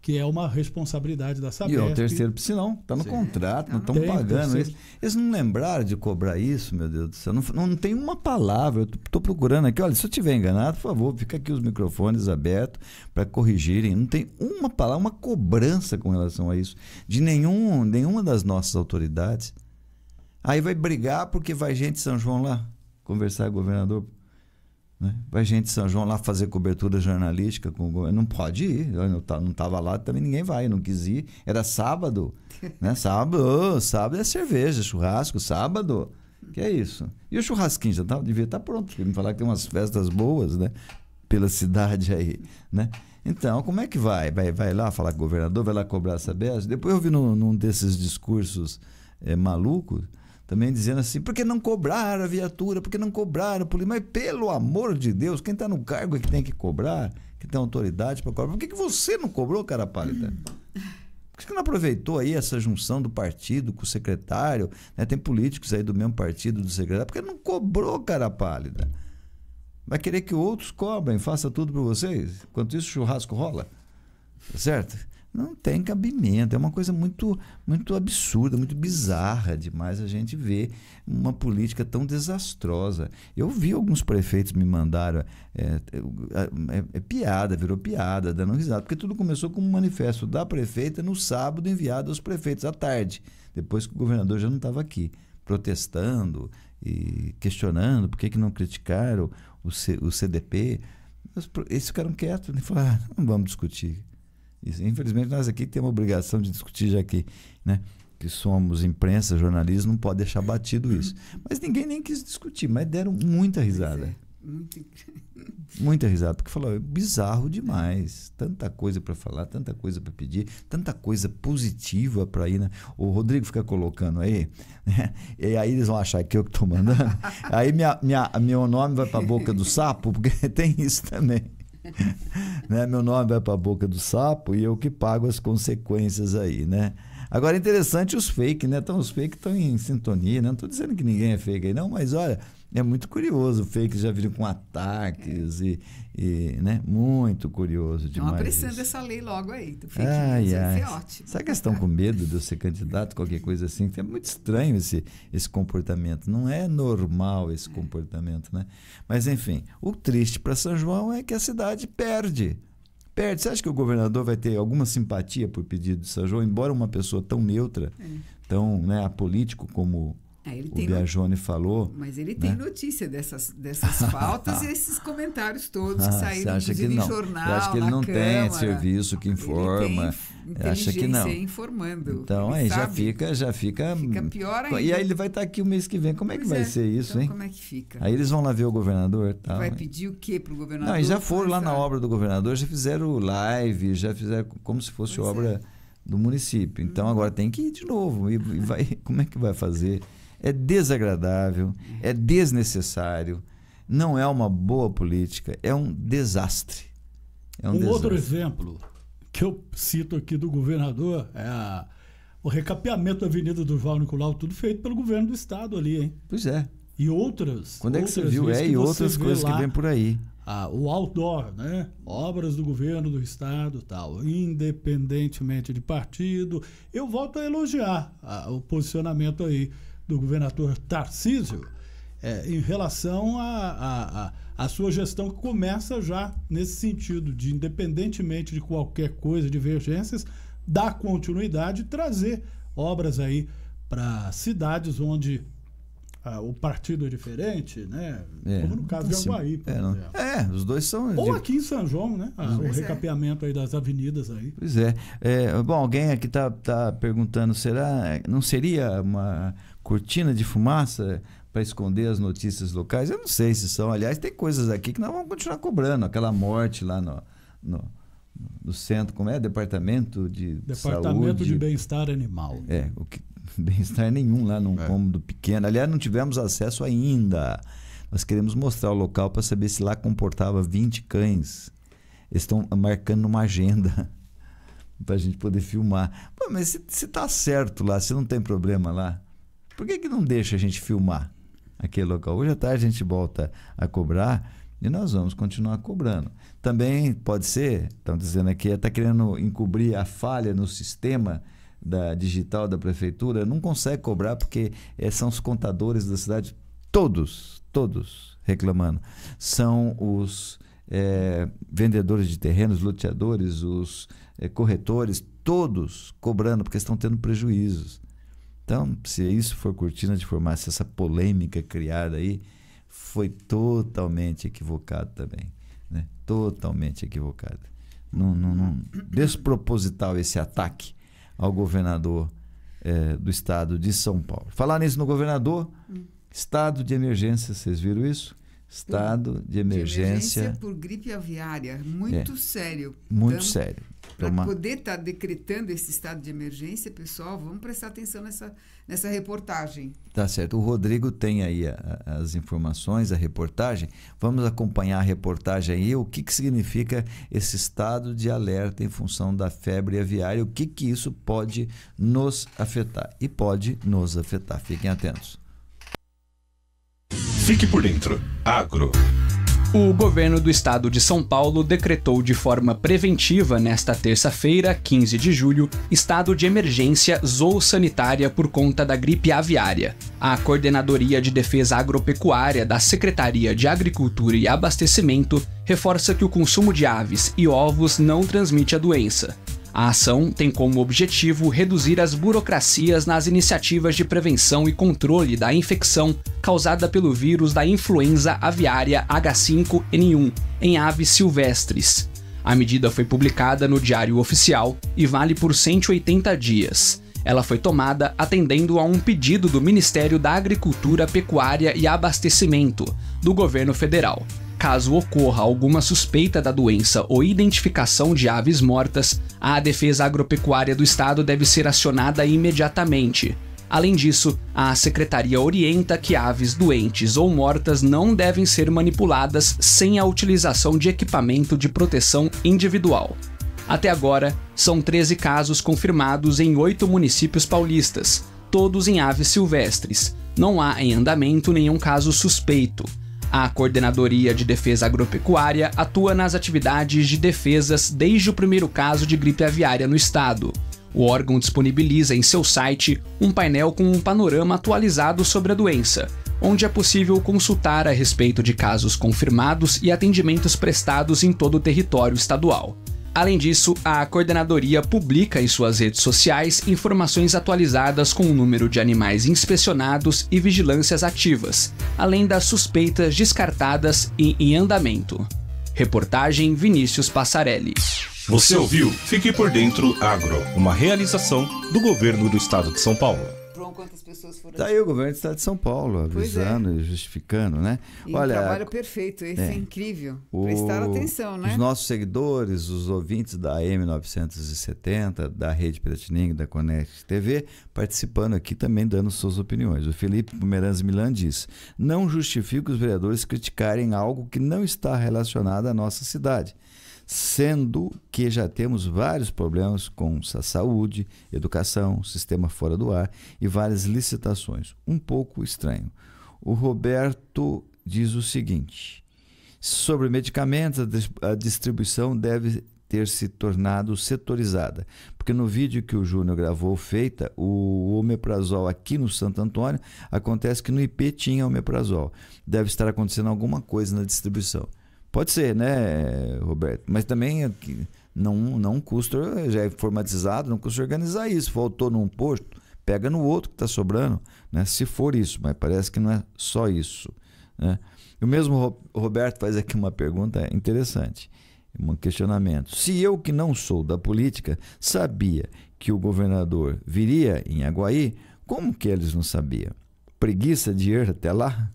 que é uma responsabilidade da Sabesp. E é o terceiro piscinão, está no contrato, não estão pagando isso. Eles não lembraram de cobrar isso, meu Deus do céu. Não tem uma palavra, eu estou procurando aqui. Olha, se eu estiver enganado, por favor, fica aqui os microfones abertos para corrigirem. Não tem uma palavra, uma cobrança com relação a isso, de nenhuma das nossas autoridades. Aí vai brigar porque vai gente de São João lá conversar com o governador. Né? Vai gente de São João lá fazer cobertura jornalística com o governo. Não pode ir. Eu não estava lá, também ninguém vai. Eu não quis ir. Era sábado. Né? Sábado é cerveja, churrasco, sábado. Que é isso? E o churrasquinho já devia estar pronto. Porque me falar que tem umas festas boas, né? Pela cidade aí. Né? Então, como é que vai? Vai lá falar com o governador, vai lá cobrar essa Sabesp? Depois eu vi num desses discursos malucos, também dizendo assim, por que não cobraram a viatura, por que não cobraram a polícia? Mas pelo amor de Deus, quem está no cargo é que tem que cobrar, que tem autoridade para cobrar. Por que você não cobrou, cara pálida? Por que você não aproveitou aí essa junção do partido com o secretário? Né? Tem políticos aí do mesmo partido do secretário. Por que não cobrou, cara pálida? Vai querer que outros cobrem, faça tudo para vocês? Enquanto isso, o churrasco rola. Certo? Não tem cabimento, é uma coisa muito, muito absurda, muito bizarra demais a gente ver uma política tão desastrosa. Eu vi alguns prefeitos me mandaram, piada, virou piada, dando risada, porque tudo começou com um manifesto da prefeita no sábado enviado aos prefeitos à tarde, depois que o governador já não estava aqui, protestando e questionando por que não criticaram o CDP. Eles ficaram quietos e falaram, não vamos discutir. Isso. Infelizmente nós aqui temos a obrigação de discutir, já que, né, que somos imprensa, jornalismo, não pode deixar batido isso. Mas ninguém nem quis discutir, mas deram muita risada. Muita risada, porque falou, é bizarro demais, tanta coisa para falar, tanta coisa para pedir, tanta coisa positiva para ir, né? O Rodrigo fica colocando aí, né? E aí eles vão achar que eu que estou mandando, aí meu nome vai para a boca do sapo, porque tem isso também. Né? Meu nome vai para a boca do sapo e eu que pago as consequências aí, né? Agora é interessante os fake, né? Então, os fake estão em sintonia, né? Não estou dizendo que ninguém é fake aí, não, mas olha, é muito curioso. Fake já viram com ataques né? Muito curioso demais. Estão apressando isso. essa lei logo aí, do fake news, vai ser ótimo. Será que eles estão com medo de eu ser candidato, qualquer coisa assim? É muito estranho esse comportamento. Não é normal esse comportamento, né? Mas, enfim, o triste para São João é que a cidade perde. Você acha que o governador vai ter alguma simpatia por pedido de São João, embora uma pessoa tão neutra, tão, né, apolítico como o Biagione falou? Mas ele tem notícia dessas faltas e esses comentários todos que saíram, inclusive, em jornal, eu acho que ele não Câmara. tem serviço que informa. Acha que não. Informando. Então aí já fica pior ainda. E aí ele vai estar aqui o mês que vem. Como é que vai ser isso, então, hein? Como é que fica? Aí eles vão lá ver o governador. Tal, vai pedir o quê para o governador? Não, e já foram lá na obra do governador, já fizeram live, já fizeram como se fosse obra do município. Então agora tem que ir de novo. E vai, como é que vai fazer? É desagradável, é desnecessário, não é uma boa política, é um desastre. Outro exemplo que eu cito aqui do governador é o recapeamento da Avenida do Val Nicolau, tudo feito pelo governo do estado ali, hein? Pois é. E outras. Quando é que você viu? E outras coisas que vem por aí. O outdoor, né? Obras do governo do estado, tal, independentemente de partido. Eu volto a elogiar o posicionamento aí do governador Tarcísio em relação à sua gestão, que começa já nesse sentido de, independentemente de qualquer coisa, divergências, dar continuidade e trazer obras aí para cidades onde o partido é diferente, né? Como no caso de Aguaí, por exemplo. Os dois são... Ou aqui em São João, né? O recapeamento aí das avenidas aí. Pois é. Bom, alguém aqui tá perguntando, não seria uma cortina de fumaça para esconder as notícias locais? Eu não sei se são. Aliás, tem coisas aqui que nós vamos continuar cobrando. Aquela morte lá no centro, como é? Departamento de Saúde. De Bem-Estar Animal. Bem-estar nenhum lá num cômodo pequeno. Aliás, não tivemos acesso ainda. Nós queremos mostrar o local para saber se lá comportava 20 cães. Eles estão marcando numa agenda. para a gente poder filmar. Pô, mas se tá certo lá, se não tem problema lá, por que não deixa a gente filmar aquele local? Hoje à tarde a gente volta a cobrar e nós vamos continuar cobrando. Também pode ser, estão dizendo aqui, está querendo encobrir a falha no sistema digital da prefeitura, não consegue cobrar porque são os contadores da cidade, todos reclamando. São os vendedores de terrenos, loteadores, os corretores, todos cobrando porque estão tendo prejuízos. Então, se isso for cortina de fumaça, essa polêmica criada aí, foi totalmente equivocado também, né? Totalmente equivocado. Desproposital esse ataque ao governador do estado de São Paulo. Falar nisso no governador, estado de emergência, vocês viram isso? Estado de emergência por gripe aviária, muito sério. Muito sério. Para poder estar decretando esse estado de emergência, pessoal, vamos prestar atenção nessa reportagem. Tá certo. O Rodrigo tem aí as informações, a reportagem. Vamos acompanhar a reportagem aí, o que significa esse estado de alerta em função da febre aviária, o que isso pode nos afetar. E pode nos afetar. Fiquem atentos. Fique por dentro. Agro. O governo do estado de São Paulo decretou de forma preventiva nesta terça-feira, 15 de julho, estado de emergência zoossanitária por conta da gripe aviária. A Coordenadoria de Defesa Agropecuária da Secretaria de Agricultura e Abastecimento reforça que o consumo de aves e ovos não transmite a doença. A ação tem como objetivo reduzir as burocracias nas iniciativas de prevenção e controle da infecção causada pelo vírus da influenza aviária H5N1 em aves silvestres. A medida foi publicada no Diário Oficial e vale por 180 dias. Ela foi tomada atendendo a um pedido do Ministério da Agricultura, Pecuária e Abastecimento, do governo federal. Caso ocorra alguma suspeita da doença ou identificação de aves mortas, a Defesa Agropecuária do Estado deve ser acionada imediatamente. Além disso, a Secretaria orienta que aves doentes ou mortas não devem ser manipuladas sem a utilização de equipamento de proteção individual. Até agora, são 13 casos confirmados em 8 municípios paulistas, todos em aves silvestres. Não há em andamento nenhum caso suspeito. A Coordenadoria de Defesa Agropecuária atua nas atividades de defesas desde o primeiro caso de gripe aviária no estado. O órgão disponibiliza em seu site um painel com um panorama atualizado sobre a doença, onde é possível consultar a respeito de casos confirmados e atendimentos prestados em todo o território estadual. Além disso, a Coordenadoria publica em suas redes sociais informações atualizadas com o número de animais inspecionados e vigilâncias ativas, além das suspeitas descartadas e em andamento. Reportagem Vinícius Passarelli. Você ouviu Fique por Dentro Agro, uma realização do governo do estado de São Paulo. Quantas pessoas foram... Tá aí o governo do estado de São Paulo, avisando e justificando, né? E olha, um trabalho perfeito, esse é incrível. Prestar atenção, né? Os nossos seguidores, os ouvintes da AM 970, da Rede Piratininga, da Connect TV, participando aqui também dando suas opiniões. O Felipe Pomeranz Milan diz: não justifica os vereadores criticarem algo que não está relacionado à nossa cidade, sendo que já temos vários problemas com a saúde, educação, sistema fora do ar e várias licitações. Um pouco estranho. O Roberto diz o seguinte: sobre medicamentos, a distribuição deve ter se tornado setorizada, porque no vídeo que o Júnior gravou feita, o omeprazol aqui no Santo Antônio, acontece que no IP tinha omeprazol. Deve estar acontecendo alguma coisa na distribuição. Pode ser, né, Roberto? Mas também não custa, já é informatizado, não custa organizar isso. Faltou num posto, pega no outro que está sobrando, né? Se for isso, mas parece que não é só isso, né? E o mesmo Roberto faz aqui uma pergunta interessante, um questionamento. Se eu, que não sou da política, sabia que o governador viria em Aguaí, como que eles não sabiam? Preguiça de ir até lá?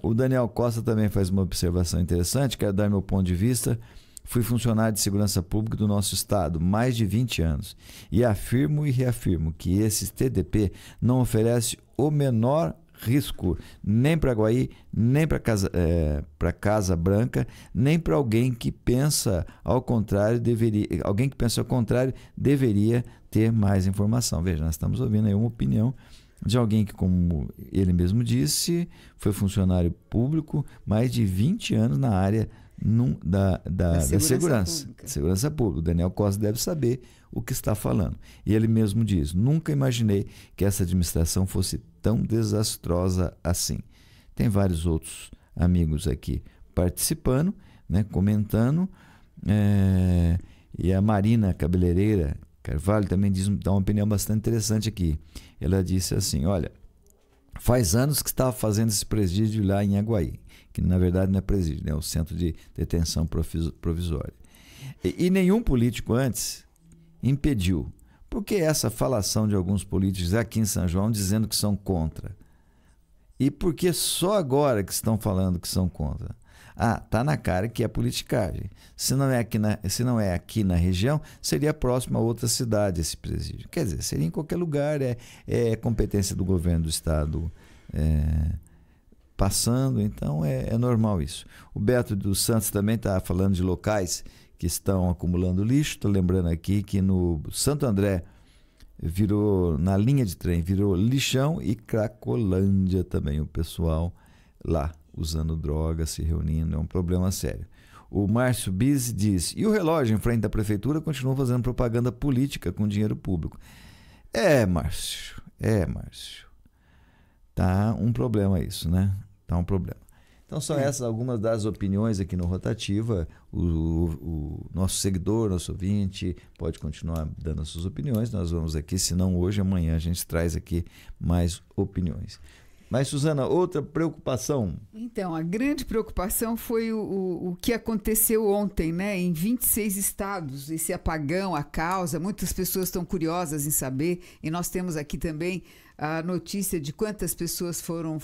O Daniel Costa também faz uma observação interessante. Quero dar meu ponto de vista. Fui funcionário de segurança pública do nosso estado mais de 20 anos e afirmo e reafirmo que esse TDP não oferece o menor risco nem para Guaí, nem para Casa Branca, nem para alguém que pensa ao contrário deveria ter mais informação. Veja, nós estamos ouvindo aí uma opinião de alguém que, como ele mesmo disse, foi funcionário público, mais de 20 anos na área da segurança pública. O Daniel Costa deve saber o que está falando. E ele mesmo diz: nunca imaginei que essa administração fosse tão desastrosa assim. Tem vários outros amigos aqui participando, né, comentando, e a Marina Cabeleireira Carvalho também dá uma opinião bastante interessante aqui. Ela disse assim: olha, faz anos que estava fazendo esse presídio lá em Aguaí, que na verdade não é presídio, é o centro de detenção provisória. E nenhum político antes impediu. Por que essa falação de alguns políticos aqui em São João dizendo que são contra? E por que só agora que estão falando que são contra? Tá na cara que é politicagem. Se não é aqui na região, seria próximo a outra cidade esse presídio. Quer dizer, seria em qualquer lugar, é competência do governo do estado passando, então é normal isso. O Beto dos Santos também está falando de locais que estão acumulando lixo. Estou lembrando aqui que no Santo André na linha de trem, virou lixão, e Cracolândia também, o pessoal lá usando droga, se reunindo, é um problema sério. O Márcio Biz diz: e o relógio em frente à prefeitura continua fazendo propaganda política com dinheiro público. Márcio. Tá um problema isso, né? Tá um problema. Então são essas algumas das opiniões aqui no Rotativa. O nosso seguidor, nosso ouvinte, pode continuar dando as suas opiniões. Nós vamos aqui, se não hoje, amanhã a gente traz aqui mais opiniões. Mas, Suzana, outra preocupação? Então, a grande preocupação foi o que aconteceu ontem, né? Em 26 estados, esse apagão, a causa. Muitas pessoas estão curiosas em saber, e nós temos aqui também a notícia de quantas pessoas foram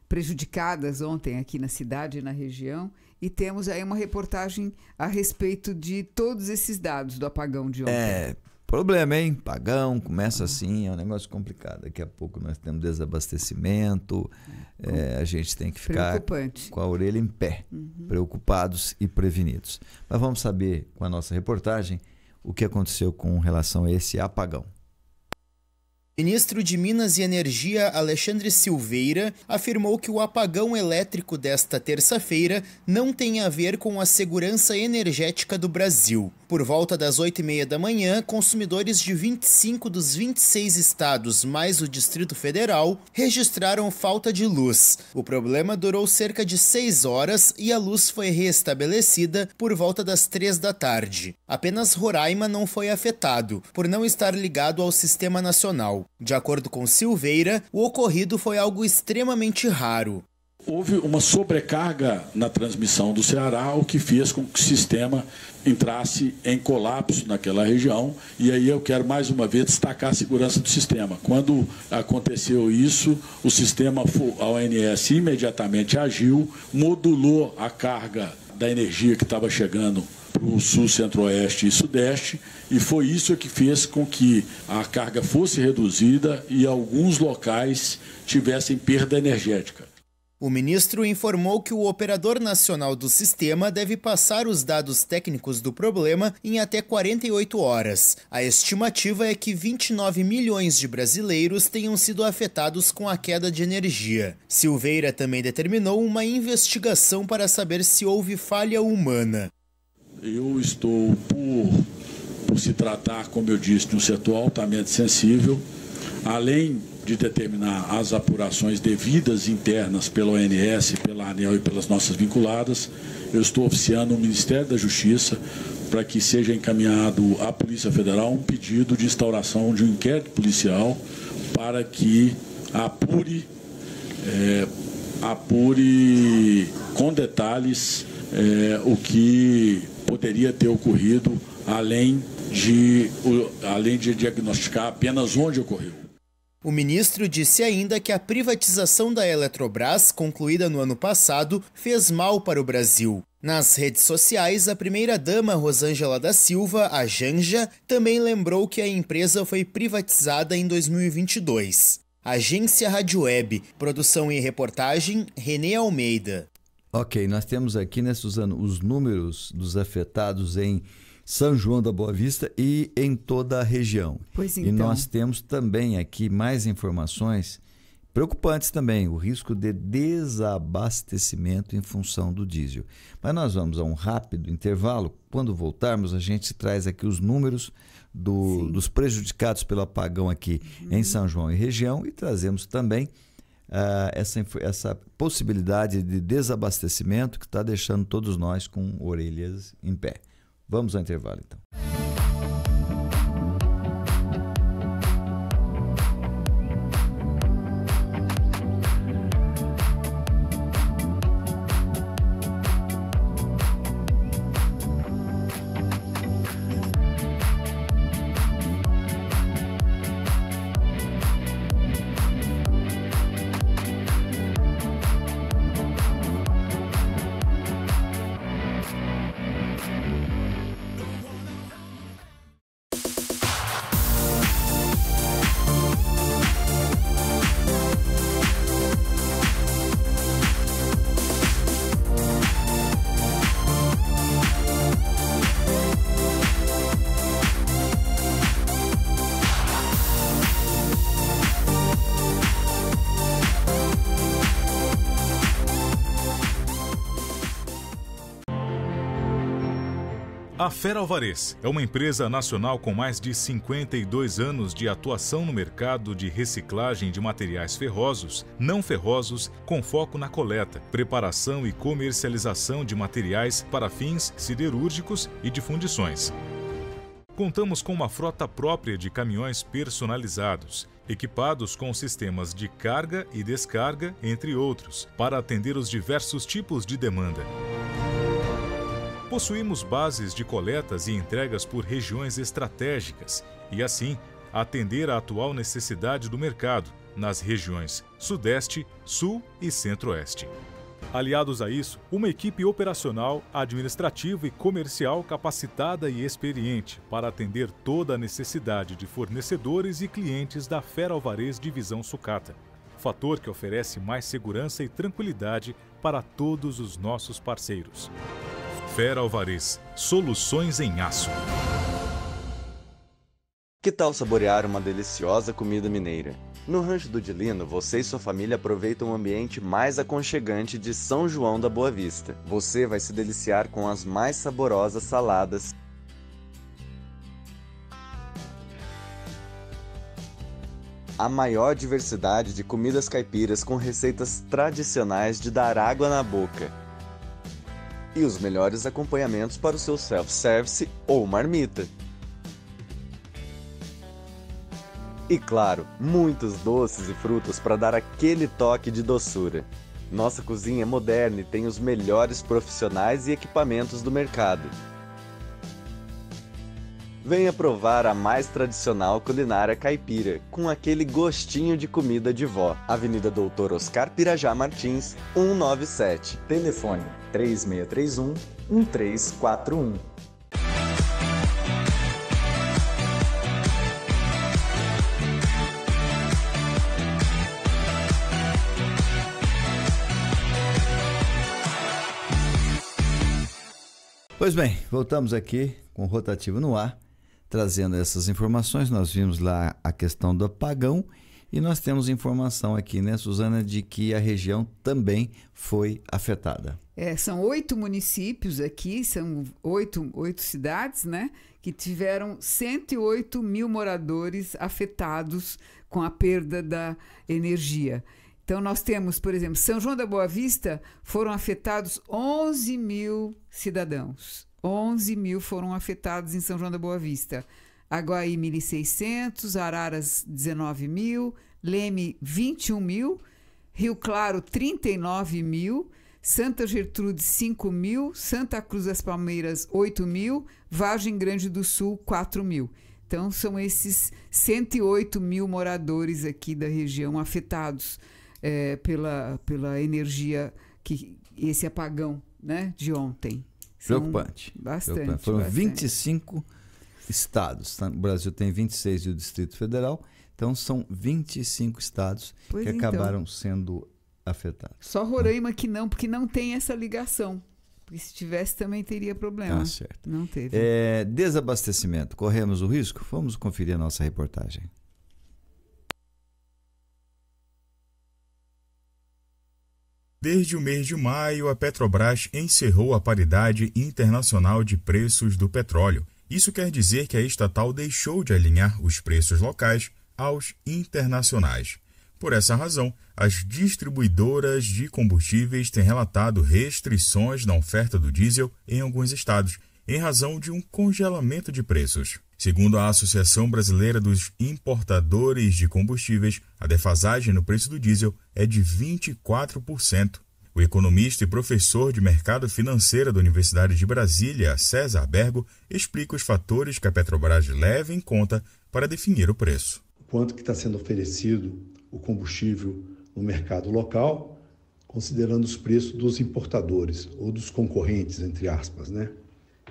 prejudicadas ontem aqui na cidade e na região, e temos aí uma reportagem a respeito de todos esses dados do apagão de ontem. Problema, hein? Apagão, começa assim, é um negócio complicado. Daqui a pouco nós temos desabastecimento, a gente tem que ficar com a orelha em pé, preocupados e prevenidos. Mas vamos saber com a nossa reportagem o que aconteceu com relação a esse apagão. Ministro de Minas e Energia Alexandre Silveira afirmou que o apagão elétrico desta terça-feira não tem a ver com a segurança energética do Brasil. Por volta das 8h30 da manhã, consumidores de 25 dos 26 estados, mais o Distrito Federal, registraram falta de luz. O problema durou cerca de 6 horas e a luz foi restabelecida por volta das 3 da tarde. Apenas Roraima não foi afetado, por não estar ligado ao sistema nacional. De acordo com Silveira, o ocorrido foi algo extremamente raro. Houve uma sobrecarga na transmissão do Ceará, o que fez com que o sistema entrasse em colapso naquela região. E aí eu quero mais uma vez destacar a segurança do sistema. Quando aconteceu isso, o sistema, a ONS imediatamente agiu, modulou a carga da energia que estava chegando para o sul, centro-oeste e sudeste, e foi isso que fez com que a carga fosse reduzida e alguns locais tivessem perda energética. O ministro informou que o operador nacional do sistema deve passar os dados técnicos do problema em até 48 horas. A estimativa é que 29 milhões de brasileiros tenham sido afetados com a queda de energia. Silveira também determinou uma investigação para saber se houve falha humana. Eu estou, por se tratar, como eu disse, de um setor altamente sensível, além de determinar as apurações devidas internas pela ONS, pela ANEEL e pelas nossas vinculadas, eu estou oficiando o Ministério da Justiça para que seja encaminhado à Polícia Federal um pedido de instauração de um inquérito policial para que apure com detalhes o que poderia ter ocorrido, além de diagnosticar apenas onde ocorreu. O ministro disse ainda que a privatização da Eletrobras, concluída no ano passado, fez mal para o Brasil. Nas redes sociais, a primeira-dama Rosângela da Silva, a Janja, também lembrou que a empresa foi privatizada em 2022. Agência Rádio Web. Produção e reportagem, Renê Almeida. Ok, nós temos aqui, né, Suzano, os números dos afetados em São João da Boa Vista e em toda a região. Pois então. E nós temos também aqui mais informações preocupantes também, o risco de desabastecimento em função do diesel. Mas nós vamos a um rápido intervalo. Quando voltarmos, a gente traz aqui os números dos prejudicados pelo apagão aqui em São João e região e trazemos também essa possibilidade de desabastecimento que está deixando todos nós com orelhas em pé. Vamos ao intervalo, então. A Feralvarez é uma empresa nacional com mais de 52 anos de atuação no mercado de reciclagem de materiais ferrosos, não ferrosos, com foco na coleta, preparação e comercialização de materiais para fins siderúrgicos e de fundições. Contamos com uma frota própria de caminhões personalizados, equipados com sistemas de carga e descarga, entre outros, para atender os diversos tipos de demanda. Possuímos bases de coletas e entregas por regiões estratégicas e, assim, atender à atual necessidade do mercado nas regiões Sudeste, Sul e Centro-Oeste. Aliados a isso, uma equipe operacional, administrativa e comercial capacitada e experiente para atender toda a necessidade de fornecedores e clientes da Feralvarez Divisão Sucata, fator que oferece mais segurança e tranquilidade para todos os nossos parceiros. Feralvarez, soluções em aço. Que tal saborear uma deliciosa comida mineira? No Rancho do Dilino, você e sua família aproveitam o ambiente mais aconchegante de São João da Boa Vista. Você vai se deliciar com as mais saborosas saladas, a maior diversidade de comidas caipiras com receitas tradicionais de dar água na boca e os melhores acompanhamentos para o seu self-service ou marmita. E claro, muitos doces e frutas para dar aquele toque de doçura. Nossa cozinha é moderna e tem os melhores profissionais e equipamentos do mercado. Venha provar a mais tradicional culinária caipira, com aquele gostinho de comida de vó. Avenida Doutor Oscar Pirajá Martins, 197. Telefone 3631-1341. Pois bem, voltamos aqui com o Rotativo no ar, trazendo essas informações. Nós vimos lá a questão do apagão e nós temos informação aqui, né, Suzana, de que a região também foi afetada. São 8 municípios aqui, são 8 cidades, né, que tiveram 108 mil moradores afetados com a perda da energia. Então, nós temos, por exemplo, São João da Boa Vista, foram afetados 11 mil cidadãos. 11 mil foram afetados em São João da Boa Vista. Aguaí, 1.600, Araras, 19 mil, Leme, 21 mil, Rio Claro, 39 mil, Santa Gertrude, 5 mil, Santa Cruz das Palmeiras, 8 mil, Vargem Grande do Sul, 4 mil. Então, são esses 108 mil moradores aqui da região afetados pela energia, esse apagão, né, de ontem. Preocupante. Bastante. Foram bastante. 25 estados. O Brasil tem 26 e o Distrito Federal Então, são 25 estados que acabaram sendo afetados. Só Roraima que não, porque não tem essa ligação. Porque se tivesse também teria problema. Tá certo. Não teve. Desabastecimento. Corremos o risco? Vamos conferir a nossa reportagem. Desde o mês de maio, a Petrobras encerrou a paridade internacional de preços do petróleo. Isso quer dizer que a estatal deixou de alinhar os preços locais aos internacionais. Por essa razão, as distribuidoras de combustíveis têm relatado restrições na oferta do diesel em alguns estados, em razão de um congelamento de preços. Segundo a Associação Brasileira dos Importadores de Combustíveis, a defasagem no preço do diesel é de 24%. O economista e professor de mercado financeiro da Universidade de Brasília, César Bergo, explica os fatores que a Petrobras leva em conta para definir o preço. Quanto que está sendo oferecido o combustível no mercado local, considerando os preços dos importadores ou dos concorrentes, entre aspas, né?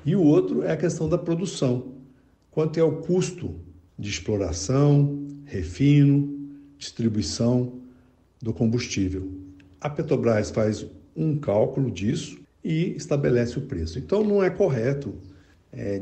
E o outro é a questão da produção. Quanto é o custo de exploração, refino, distribuição do combustível. A Petrobras faz um cálculo disso e estabelece o preço. Então, não é correto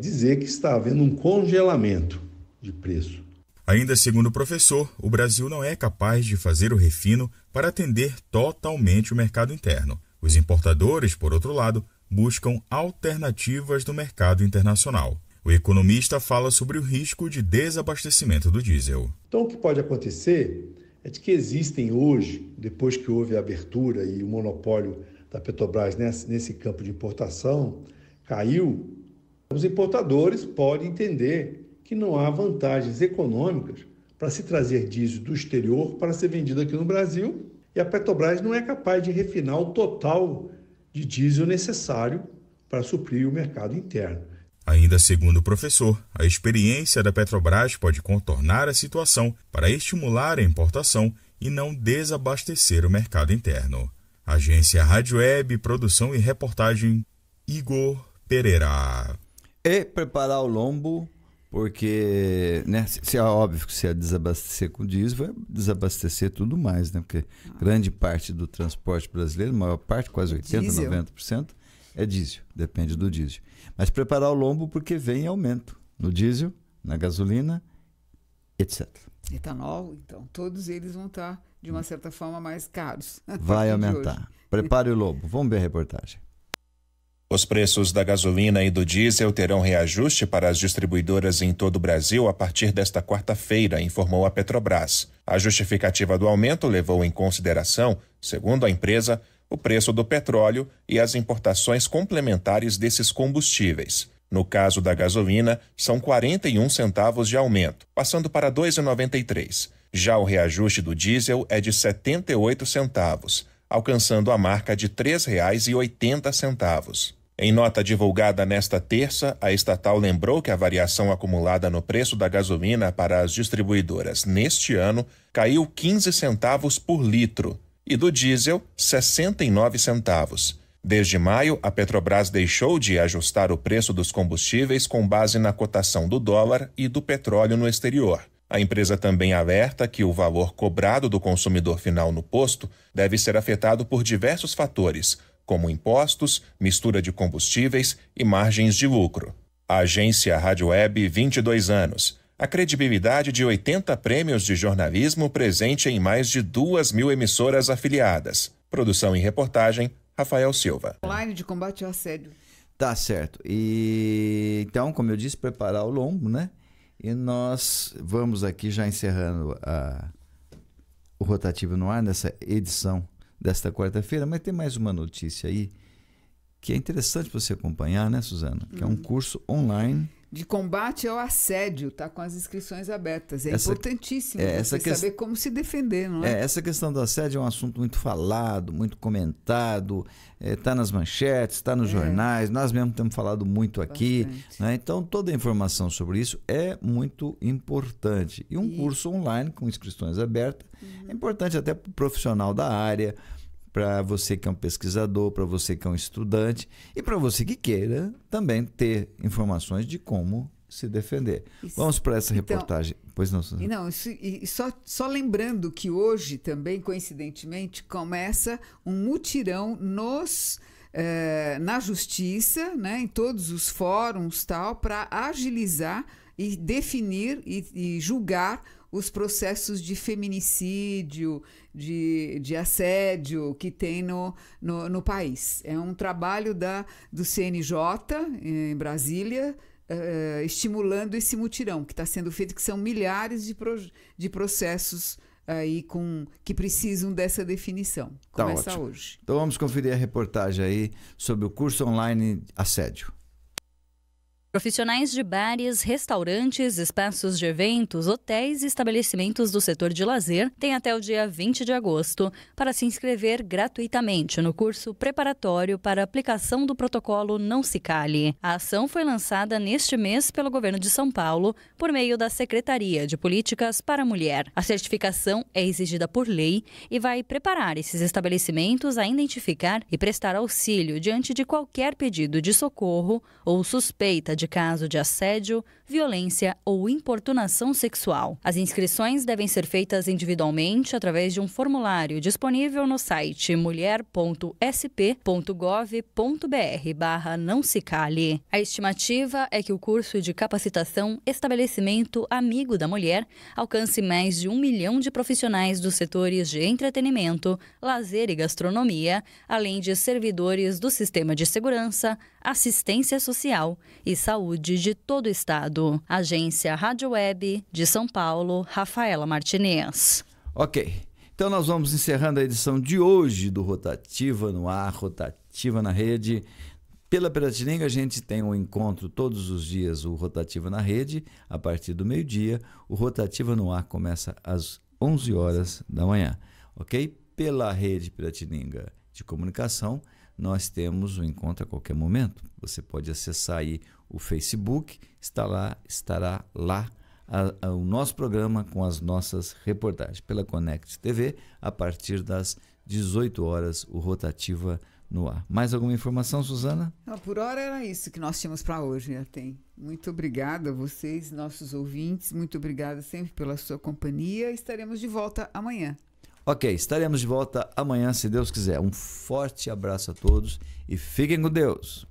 dizer que está havendo um congelamento de preço. Ainda segundo o professor, o Brasil não é capaz de fazer o refino para atender totalmente o mercado interno. Os importadores, por outro lado, buscam alternativas no mercado internacional. O economista fala sobre o risco de desabastecimento do diesel. Então, o que pode acontecer é de que existem hoje, depois que houve a abertura e o monopólio da Petrobras nesse campo de importação caiu, os importadores podem entender que não há vantagens econômicas para se trazer diesel do exterior para ser vendido aqui no Brasil, e a Petrobras não é capaz de refinar o total de diesel necessário para suprir o mercado interno. Ainda segundo o professor, a experiência da Petrobras pode contornar a situação para estimular a importação e não desabastecer o mercado interno. Agência Rádio Web, produção e reportagem, Igor Pereira. E preparar o lombo, porque se é óbvio que se é desabastecer com diesel, vai desabastecer tudo mais, né? Porque grande parte do transporte brasileiro, a maior parte, quase 80%, 90%, é diesel, depende do diesel. Mas preparar o lombo porque vem aumento no diesel, na gasolina, etc. Etanol, então, todos eles vão estar, de uma certa forma, mais caros. Vai aumentar. Prepare o lombo. Vamos ver a reportagem. Os preços da gasolina e do diesel terão reajuste para as distribuidoras em todo o Brasil a partir desta quarta-feira, informou a Petrobras. A justificativa do aumento levou em consideração, segundo a empresa, o preço do petróleo e as importações complementares desses combustíveis. No caso da gasolina, são 41 centavos de aumento, passando para R$ 2,93. Já o reajuste do diesel é de 78 centavos, alcançando a marca de R$ 3,80. Em nota divulgada nesta terça, a estatal lembrou que a variação acumulada no preço da gasolina para as distribuidoras neste ano caiu 15 centavos por litro e do diesel 69 centavos. Desde maio, a Petrobras deixou de ajustar o preço dos combustíveis com base na cotação do dólar e do petróleo no exterior. A empresa também alerta que o valor cobrado do consumidor final no posto deve ser afetado por diversos fatores, como impostos, mistura de combustíveis e margens de lucro. A agência Rádio Web, 22 anos. A credibilidade de 80 prêmios de jornalismo presente em mais de 2.000 emissoras afiliadas. Produção e reportagem, Rafael Silva. Online de combate ao assédio. Tá certo. E então, como eu disse, preparar o lombo, né? E nós vamos aqui já encerrando o Rotativo no ar nessa edição desta quarta-feira, mas tem mais uma notícia aí que é interessante você acompanhar, né, Suzana? Que é um curso online de combate ao assédio, tá com as inscrições abertas. É importantíssimo você saber como se defender, não é? Essa questão do assédio é um assunto muito falado, muito comentado, está nas manchetes, está nos jornais, nós mesmos temos falado muito aqui, né? Então toda a informação sobre isso é muito importante. E um curso online com inscrições abertas é importante até para o profissional da área, para você que é um pesquisador, para você que é um estudante e para você que queira também ter informações de como se defender. Vamos para essa reportagem. Pois não, Suzana. E não, só lembrando que hoje também, coincidentemente, começa um mutirão na justiça, né, em todos os fóruns, para agilizar e definir e julgar os processos de feminicídio, de assédio que tem no país. É um trabalho do CNJ em Brasília, estimulando esse mutirão que está sendo feito, que são milhares de processos aí que precisam dessa definição. Começa ótimo. Hoje. Então vamos conferir a reportagem aí sobre o curso online Assédio. Profissionais de bares, restaurantes, espaços de eventos, hotéis e estabelecimentos do setor de lazer têm até o dia 20 de agosto para se inscrever gratuitamente no curso preparatório para aplicação do protocolo Não Se Cale. A ação foi lançada neste mês pelo governo de São Paulo por meio da Secretaria de Políticas para a Mulher. A certificação é exigida por lei e vai preparar esses estabelecimentos a identificar e prestar auxílio diante de qualquer pedido de socorro ou suspeita de caso de assédio, violência ou importunação sexual. As inscrições devem ser feitas individualmente através de um formulário disponível no site mulher.sp.gov.br/não-se-cale. A estimativa é que o curso de capacitação Estabelecimento Amigo da Mulher alcance mais de 1 milhão de profissionais dos setores de entretenimento, lazer e gastronomia, além de servidores do sistema de segurança, assistência social e saúde de todo o estado. Agência Rádio Web de São Paulo, Rafaela Martinez. Ok, então nós vamos encerrando a edição de hoje do Rotativa no Ar, Rotativa na Rede. Pela Piratininga a gente tem um encontro todos os dias, o Rotativa na Rede, a partir do meio-dia. O Rotativa no Ar começa às 11 horas da manhã, ok? Pela Rede Piratininga de Comunicação, nós temos um encontro a qualquer momento. Você pode acessar aí o Facebook, estará lá o nosso programa com as nossas reportagens. Pela Connect TV, a partir das 18 horas, o Rotativa no Ar. Mais alguma informação, Suzana? Não, por hora era isso que nós tínhamos para hoje, já tem. Muito obrigada a vocês, nossos ouvintes. Muito obrigada sempre pela sua companhia. Estaremos de volta amanhã. Ok, estaremos de volta amanhã, se Deus quiser. Um forte abraço a todos e fiquem com Deus.